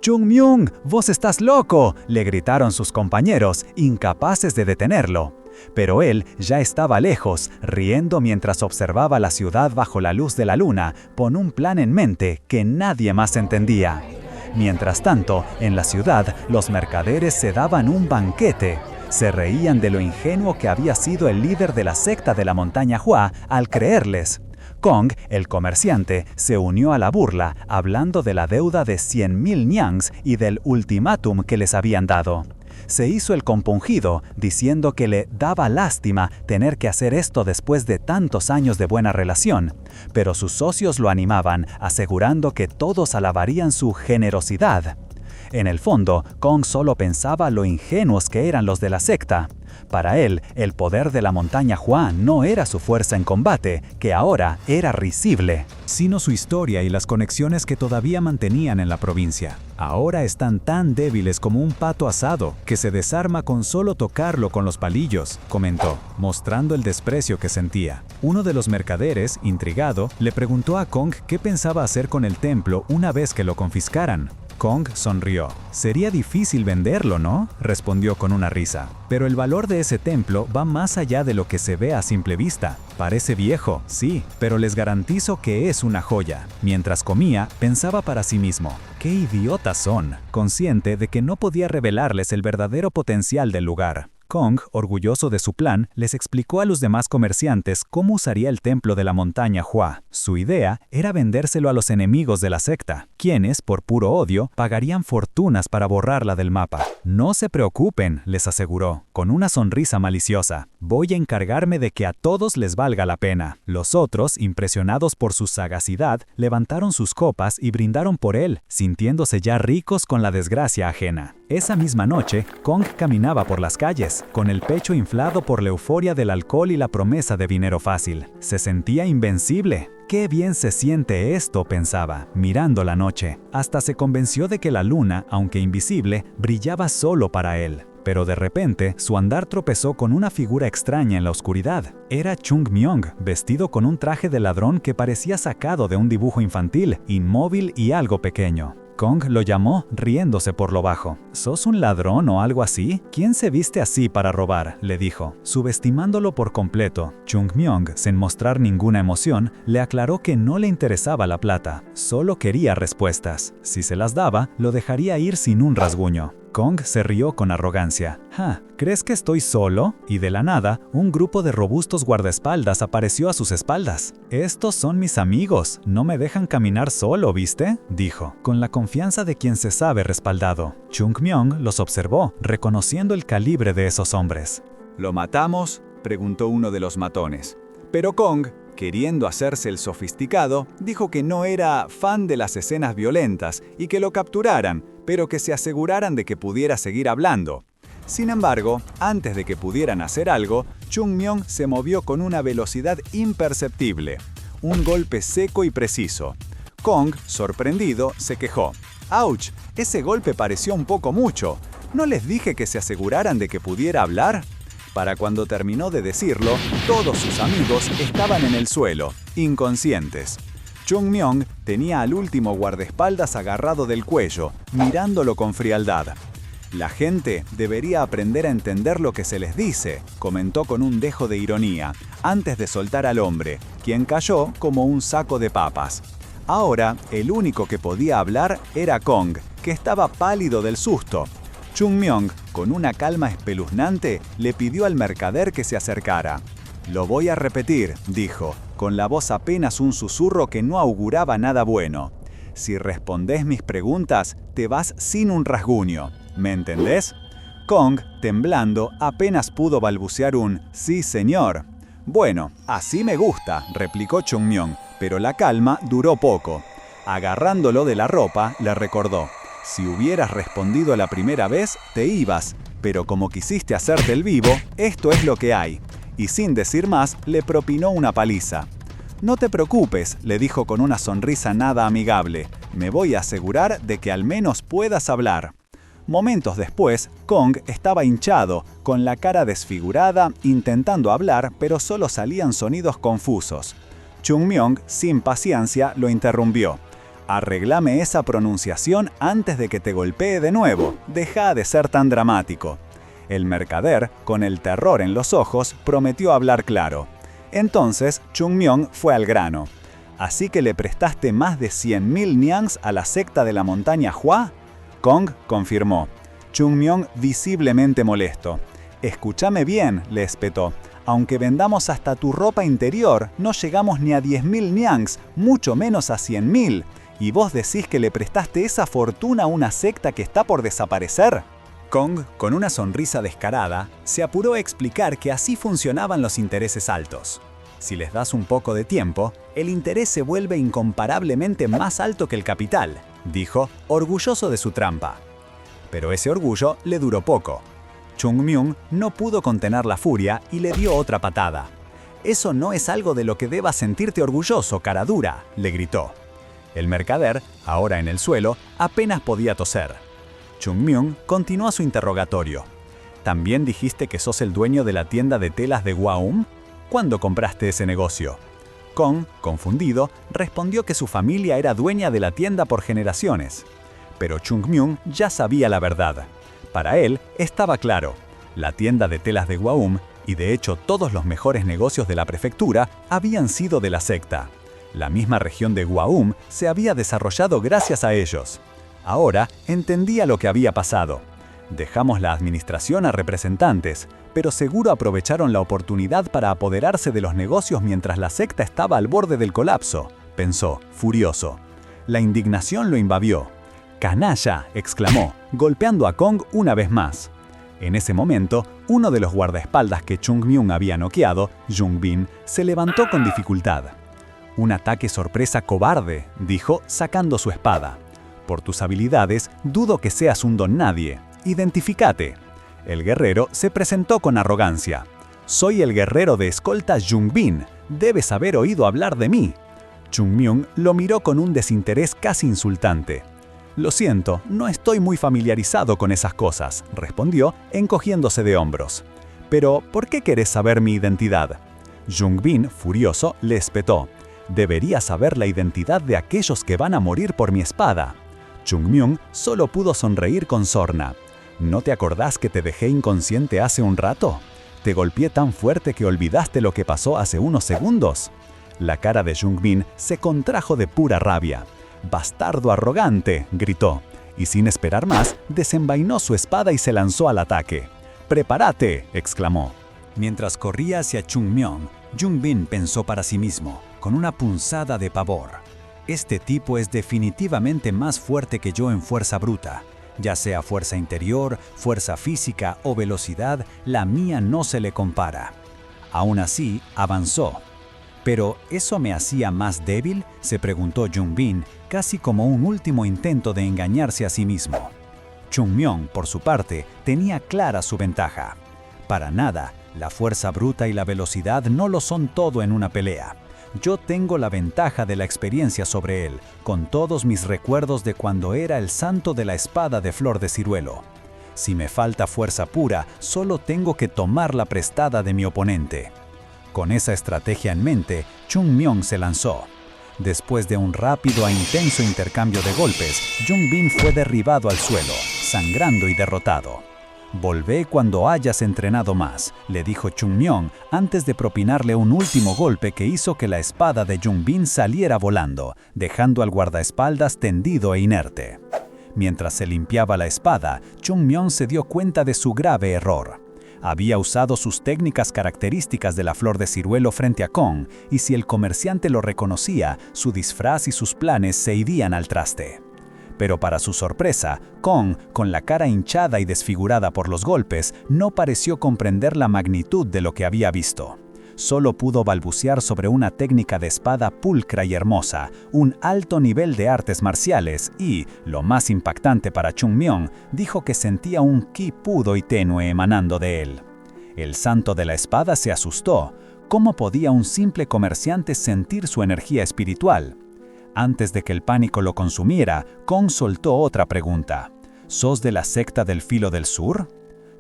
Speaker 4: «Chung Myung, vos estás loco», le gritaron sus compañeros, incapaces de detenerlo. Pero él ya estaba lejos, riendo mientras observaba la ciudad bajo la luz de la luna, con un plan en mente que nadie más entendía. Mientras tanto, en la ciudad, los mercaderes se daban un banquete. Se reían de lo ingenuo que había sido el líder de la secta de la montaña Hua al creerles. Kong, el comerciante, se unió a la burla, hablando de la deuda de 100.000 niangs y del ultimátum que les habían dado. Se hizo el compungido, diciendo que le daba lástima tener que hacer esto después de tantos años de buena relación, pero sus socios lo animaban, asegurando que todos alabarían su generosidad. En el fondo, Kong solo pensaba lo ingenuos que eran los de la secta. Para él, el poder de la montaña Hua no era su fuerza en combate, que ahora era risible,
Speaker 3: sino su historia y las conexiones que todavía mantenían en la provincia. Ahora están tan débiles como un pato asado, que se desarma con solo tocarlo con los palillos, comentó, mostrando el desprecio que sentía. Uno de los mercaderes, intrigado, le preguntó a Kong qué pensaba hacer con el templo una vez que lo confiscaran. Kong sonrió. «Sería difícil venderlo, ¿no?», respondió con una risa. «Pero el valor de ese templo va más allá de lo que se ve a simple vista. Parece viejo, sí, pero les garantizo que es una joya». Mientras comía, pensaba para sí mismo: «¡Qué idiotas son!», consciente de que no podía revelarles el verdadero potencial del lugar. Kong, orgulloso de su plan, les explicó a los demás comerciantes cómo usaría el templo de la montaña Hua. Su idea era vendérselo a los enemigos de la secta, quienes, por puro odio, pagarían fortunas para borrarla del mapa. «No se preocupen», les aseguró, con una sonrisa maliciosa. «Voy a encargarme de que a todos les valga la pena». Los otros, impresionados por su sagacidad, levantaron sus copas y brindaron por él, sintiéndose ya ricos con la desgracia ajena. Esa misma noche, Kong caminaba por las calles, con el pecho inflado por la euforia del alcohol y la promesa de dinero fácil. Se sentía invencible. ¡Qué bien se siente esto!, pensaba, mirando la noche. Hasta se convenció de que la luna, aunque invisible, brillaba solo para él. Pero de repente, su andar tropezó con una figura extraña en la oscuridad. Era Chung Myung, vestido con un traje de ladrón que parecía sacado de un dibujo infantil, inmóvil y algo pequeño. Kong lo llamó, riéndose por lo bajo. ¿Sos un ladrón o algo así? ¿Quién se viste así para robar?, le dijo. Subestimándolo por completo, Chung Myung, sin mostrar ninguna emoción, le aclaró que no le interesaba la plata, solo quería respuestas. Si se las daba, lo dejaría ir sin un rasguño. Kong se rió con arrogancia. ¿Crees que estoy solo? Y de la nada, un grupo de robustos guardaespaldas apareció a sus espaldas. Estos son mis amigos, no me dejan caminar solo, ¿viste?, dijo, con la confianza de quien se sabe respaldado. Chung Myung los observó, reconociendo el calibre de esos hombres.
Speaker 2: ¿Lo matamos?, preguntó uno de los matones. Pero Kong, queriendo hacerse el sofisticado, dijo que no era fan de las escenas violentas y que lo capturaran, pero que se aseguraran de que pudiera seguir hablando. Sin embargo, antes de que pudieran hacer algo, Chung Myung se movió con una velocidad imperceptible. Un golpe seco y preciso. Kong, sorprendido, se quejó. ¡Auch! Ese golpe pareció un poco mucho. ¿No les dije que se aseguraran de que pudiera hablar? Para cuando terminó de decirlo, todos sus amigos estaban en el suelo, inconscientes. Chung Myung tenía al último guardaespaldas agarrado del cuello, mirándolo con frialdad. La gente debería aprender a entender lo que se les dice, comentó con un dejo de ironía, antes de soltar al hombre, quien cayó como un saco de papas. Ahora, el único que podía hablar era Kong, que estaba pálido del susto. Chung Myung, con una calma espeluznante, le pidió al mercader que se acercara. «Lo voy a repetir», dijo, con la voz apenas un susurro que no auguraba nada bueno. «Si respondés mis preguntas, te vas sin un rasguño. ¿Me entendés?» Kong, temblando, apenas pudo balbucear un «sí, señor». «Bueno, así me gusta», replicó Chung Myung, pero la calma duró poco. Agarrándolo de la ropa, le recordó. «Si hubieras respondido la primera vez, te ibas, pero como quisiste hacerte el vivo, esto es lo que hay». Y sin decir más, le propinó una paliza. «No te preocupes», le dijo con una sonrisa nada amigable. «Me voy a asegurar de que al menos puedas hablar». Momentos después, Kong estaba hinchado, con la cara desfigurada, intentando hablar, pero solo salían sonidos confusos. Chung Myung, sin paciencia, lo interrumpió. «Arreglame esa pronunciación antes de que te golpee de nuevo. Deja de ser tan dramático». El mercader, con el terror en los ojos, prometió hablar claro. Entonces, Chung Myung fue al grano. «¿Así que le prestaste más de 100.000 niangs a la secta de la montaña Hua?» Kong confirmó. Chung Myung visiblemente molesto. «Escúchame bien», le espetó. «Aunque vendamos hasta tu ropa interior, no llegamos ni a 10.000 niangs, mucho menos a 100.000. ¿Y vos decís que le prestaste esa fortuna a una secta que está por desaparecer?» Kong, con una sonrisa descarada, se apuró a explicar que así funcionaban los intereses altos. Si les das un poco de tiempo, el interés se vuelve incomparablemente más alto que el capital, dijo, orgulloso de su trampa. Pero ese orgullo le duró poco. Chung Myung no pudo contener la furia y le dio otra patada. «Eso no es algo de lo que debas sentirte orgulloso, cara dura», le gritó. El mercader, ahora en el suelo, apenas podía toser. Chung Myung continuó su interrogatorio. «¿También dijiste que sos el dueño de la tienda de telas de Gwaum? ¿Cuándo compraste ese negocio?» Kong, confundido, respondió que su familia era dueña de la tienda por generaciones. Pero Chung Myung ya sabía la verdad. Para él estaba claro. La tienda de telas de Gwaum, y de hecho todos los mejores negocios de la prefectura, habían sido de la secta. La misma región de Gwaum se había desarrollado gracias a ellos. Ahora entendía lo que había pasado. Dejamos la administración a representantes, pero seguro aprovecharon la oportunidad para apoderarse de los negocios mientras la secta estaba al borde del colapso, pensó, furioso. La indignación lo invadió. «¡Canalla!», exclamó, golpeando a Kong una vez más. En ese momento, uno de los guardaespaldas que Chung Myung había noqueado, Jung Bin, se levantó con dificultad. «Un ataque sorpresa cobarde», dijo, sacando su espada. «Por tus habilidades, dudo que seas un don nadie».
Speaker 1: identificate. El guerrero se presentó con arrogancia. Soy el guerrero de escolta Jungbin. Debes haber oído hablar de mí. Chungmyung lo miró con un desinterés casi insultante. Lo siento, no estoy muy familiarizado con esas cosas, respondió, encogiéndose de hombros. Pero, ¿por qué querés saber mi identidad? Jungbin, furioso, le espetó. Deberías saber la identidad de aquellos que van a morir por mi espada. Chungmyung solo pudo sonreír con sorna. ¿No te acordás que te dejé inconsciente hace un rato? ¿Te golpeé tan fuerte que olvidaste lo que pasó hace unos segundos? La cara de Jungbin se contrajo de pura rabia. «¡Bastardo arrogante!», gritó, y sin esperar más, desenvainó su espada y se lanzó al ataque. «¡Prepárate!», exclamó. Mientras corría hacia Chungmyung, Jungbin pensó para sí mismo, con una punzada de pavor. Este tipo es definitivamente más fuerte que yo en fuerza bruta. Ya sea fuerza interior, fuerza física o velocidad, la mía no se le compara. Aún así, avanzó. ¿Pero eso me hacía más débil?, se preguntó Jungbin, casi como un último intento de engañarse a sí mismo. Chungmyung, por su parte, tenía clara su ventaja. Para nada, la fuerza bruta y la velocidad no lo son todo en una pelea. Yo tengo la ventaja de la experiencia sobre él, con todos mis recuerdos de cuando era el santo de la espada de flor de ciruelo. Si me falta fuerza pura, solo tengo que tomarla prestada de mi oponente. Con esa estrategia en mente, Chungmyung se lanzó. Después de un rápido e intenso intercambio de golpes, Jungbin fue derribado al suelo, sangrando y derrotado. «Volvé cuando hayas entrenado más», le dijo Chungmyung antes de propinarle un último golpe que hizo que la espada de Jungbin saliera volando, dejando al guardaespaldas tendido e inerte. Mientras se limpiaba la espada, Chungmyung se dio cuenta de su grave error. Había usado sus técnicas características de la flor de ciruelo frente a Kong, y si el comerciante lo reconocía, su disfraz y sus planes se irían al traste. Pero para su sorpresa, Kong, con la cara hinchada y desfigurada por los golpes, no pareció comprender la magnitud de lo que había visto. Solo pudo balbucear sobre una técnica de espada pulcra y hermosa, un alto nivel de artes marciales y, lo más impactante para Chungmyung, dijo que sentía un ki puro y tenue emanando de él. El santo de la espada se asustó. ¿Cómo podía un simple comerciante sentir su energía espiritual? Antes de que el pánico lo consumiera, Kong soltó otra pregunta. ¿Sos de la secta del Filo del Sur?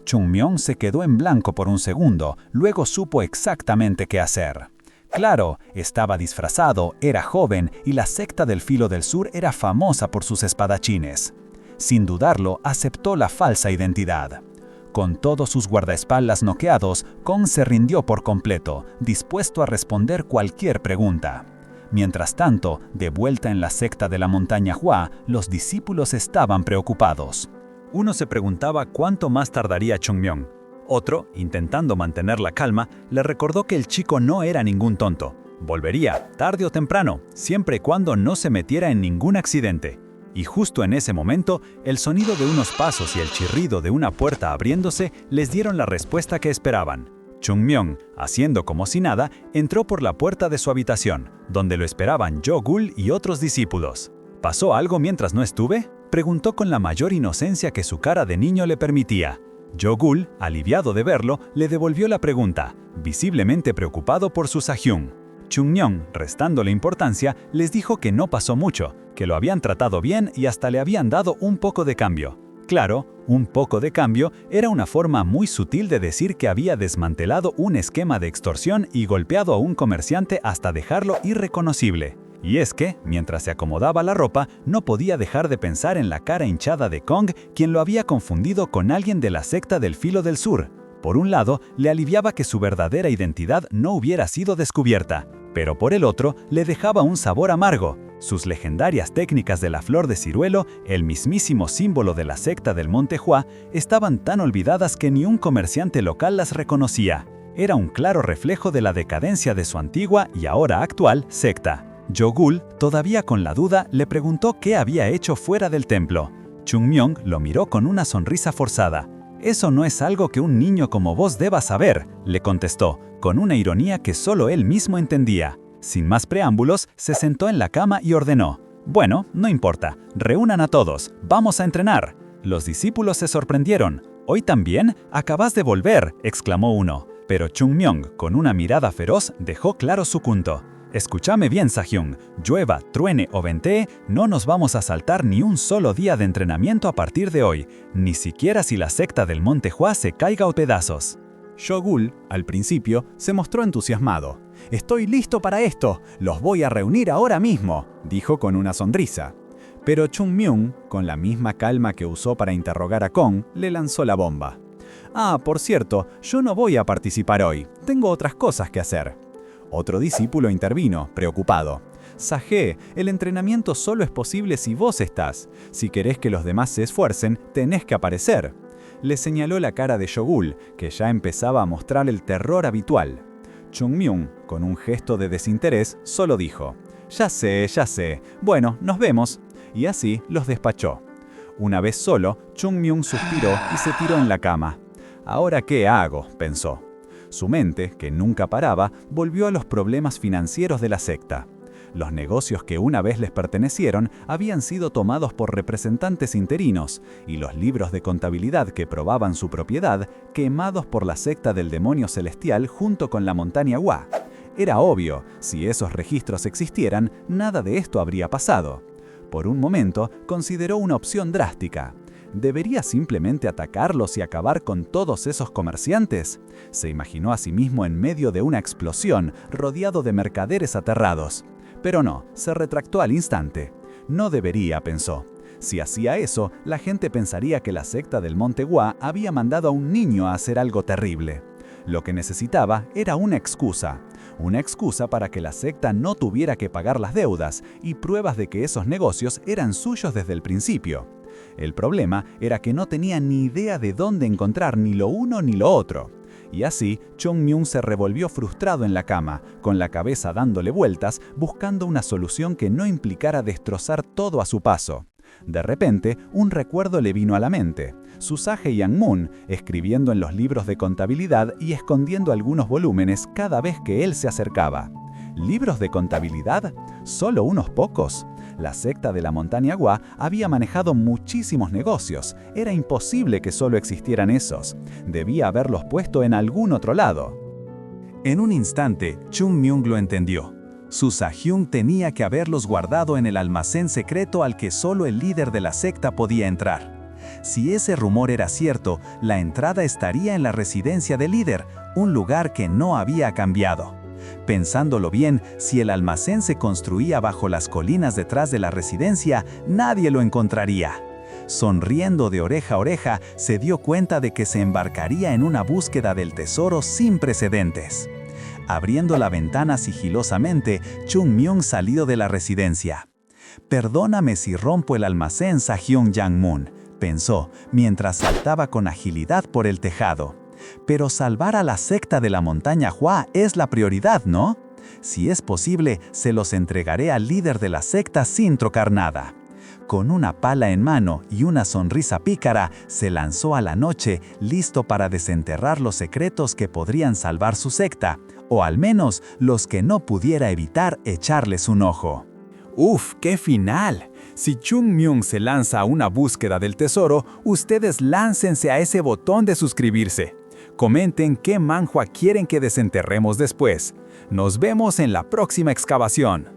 Speaker 1: Chungmyung se quedó en blanco por un segundo, luego supo exactamente qué hacer. Claro, estaba disfrazado, era joven y la secta del Filo del Sur era famosa por sus espadachines. Sin dudarlo, aceptó la falsa identidad. Con todos sus guardaespaldas noqueados, Kong se rindió por completo, dispuesto a responder cualquier pregunta. Mientras tanto, de vuelta en la secta de la montaña Hua, los discípulos estaban preocupados. Uno se preguntaba cuánto más tardaría Chungmyung. Otro, intentando mantener la calma, le recordó que el chico no era ningún tonto. Volvería, tarde o temprano, siempre y cuando no se metiera en ningún accidente. Y justo en ese momento, el sonido de unos pasos y el chirrido de una puerta abriéndose les dieron la respuesta que esperaban. Chungmyung, haciendo como si nada, entró por la puerta de su habitación, donde lo esperaban Jo-gul y otros discípulos. ¿Pasó algo mientras no estuve?, preguntó con la mayor inocencia que su cara de niño le permitía. Jo-gul, aliviado de verlo, le devolvió la pregunta, visiblemente preocupado por su Sahyung. Chungmyung, restándole importancia, les dijo que no pasó mucho, que lo habían tratado bien y hasta le habían dado un poco de cambio. Claro, un poco de cambio era una forma muy sutil de decir que había desmantelado un esquema de extorsión y golpeado a un comerciante hasta dejarlo irreconocible. Y es que, mientras se acomodaba la ropa, no podía dejar de pensar en la cara hinchada de Kong, quien lo había confundido con alguien de la secta del Filo del Sur. Por un lado, le aliviaba que su verdadera identidad no hubiera sido descubierta, pero por el otro, le dejaba un sabor amargo. Sus legendarias técnicas de la flor de ciruelo, el mismísimo símbolo de la secta del Monte Hua, estaban tan olvidadas que ni un comerciante local las reconocía. Era un claro reflejo de la decadencia de su antigua y ahora actual secta. Jo-gul, todavía con la duda, le preguntó qué había hecho fuera del templo. Chungmyung lo miró con una sonrisa forzada. «Eso no es algo que un niño como vos deba saber», le contestó, con una ironía que solo él mismo entendía. Sin más preámbulos, se sentó en la cama y ordenó: «Bueno, no importa, reúnan a todos, vamos a entrenar».
Speaker 2: Los discípulos se sorprendieron. «¿Hoy también? Acabas de volver», exclamó uno. Pero Chung Myung, con una mirada feroz, dejó claro su punto. «Escúchame bien, Sahyung. Llueva, truene o ventee, no nos vamos a saltar ni un solo día de entrenamiento a partir de hoy, ni siquiera si la secta del Monte Hua se caiga a pedazos».
Speaker 1: Shogul, al principio, se mostró entusiasmado. «Estoy listo para esto, los voy a reunir ahora mismo», dijo con una sonrisa. Pero Chung Myung, con la misma calma que usó para interrogar a Kong, le lanzó la bomba. «Ah, por cierto, yo no voy a participar hoy, tengo otras cosas que hacer». Otro discípulo intervino, preocupado. «Saje, el entrenamiento solo es posible si vos estás. Si querés que los demás se esfuercen, tenés que aparecer». Le señaló la cara de Shogul, que ya empezaba a mostrar el terror habitual. Chung Myung, con un gesto de desinterés, solo dijo: ya sé. Bueno, nos vemos». Y así los despachó. Una vez solo, Chung Myung suspiró y se tiró en la cama. «¿Ahora qué hago?», pensó. Su mente, que nunca paraba, volvió a los problemas financieros de la secta. Los negocios que una vez les pertenecieron habían sido tomados por representantes interinos, y los libros de contabilidad que probaban su propiedad, quemados por la secta del demonio celestial junto con la montaña Hua. Era obvio, si esos registros existieran, nada de esto habría pasado. Por un momento, consideró una opción drástica. ¿Debería simplemente atacarlos y acabar con todos esos comerciantes? Se imaginó a sí mismo en medio de una explosión, rodeado de mercaderes aterrados. Pero no, se retractó al instante. No debería, pensó. Si hacía eso, la gente pensaría que la secta del Monte Hua había mandado a un niño a hacer algo terrible. Lo que necesitaba era una excusa para que la secta no tuviera que pagar las deudas y pruebas de que esos negocios eran suyos desde el principio. El problema era que no tenía ni idea de dónde encontrar ni lo uno ni lo otro. Y así, Chung Myung se revolvió frustrado en la cama, con la cabeza dándole vueltas, buscando una solución que no implicara destrozar todo a su paso. De repente, un recuerdo le vino a la mente. Susaje Yang-moon, escribiendo en los libros de contabilidad y escondiendo algunos volúmenes cada vez que él se acercaba. ¿Libros de contabilidad? ¿Solo unos pocos? La secta de la montaña Hua había manejado muchísimos negocios. Era imposible que solo existieran esos. Debía haberlos puesto en algún otro lado.
Speaker 3: En un instante, Chung Myung lo entendió. Su Sahyung tenía que haberlos guardado en el almacén secreto al que solo el líder de la secta podía entrar. Si ese rumor era cierto, la entrada estaría en la residencia del líder, un lugar que no había cambiado. Pensándolo bien, si el almacén se construía bajo las colinas detrás de la residencia, nadie lo encontraría. Sonriendo de oreja a oreja, se dio cuenta de que se embarcaría en una búsqueda del tesoro sin precedentes. Abriendo la ventana sigilosamente, Chung Myung salió de la residencia. «Perdóname si rompo el almacén, Sahyung Yang-moon», pensó, mientras saltaba con agilidad por el tejado. «Pero salvar a la secta de la montaña Hua es la prioridad, ¿no? Si es posible, se los entregaré al líder de la secta sin trocar nada». Con una pala en mano y una sonrisa pícara, se lanzó a la noche, listo para desenterrar los secretos que podrían salvar su secta, o al menos los que no pudiera evitar echarles un ojo.
Speaker 1: ¡Uf, qué final! Si Chung Myung se lanza a una búsqueda del tesoro, ustedes láncense a ese botón de suscribirse. Comenten qué manhwa quieren que desenterremos después. Nos vemos en la próxima excavación.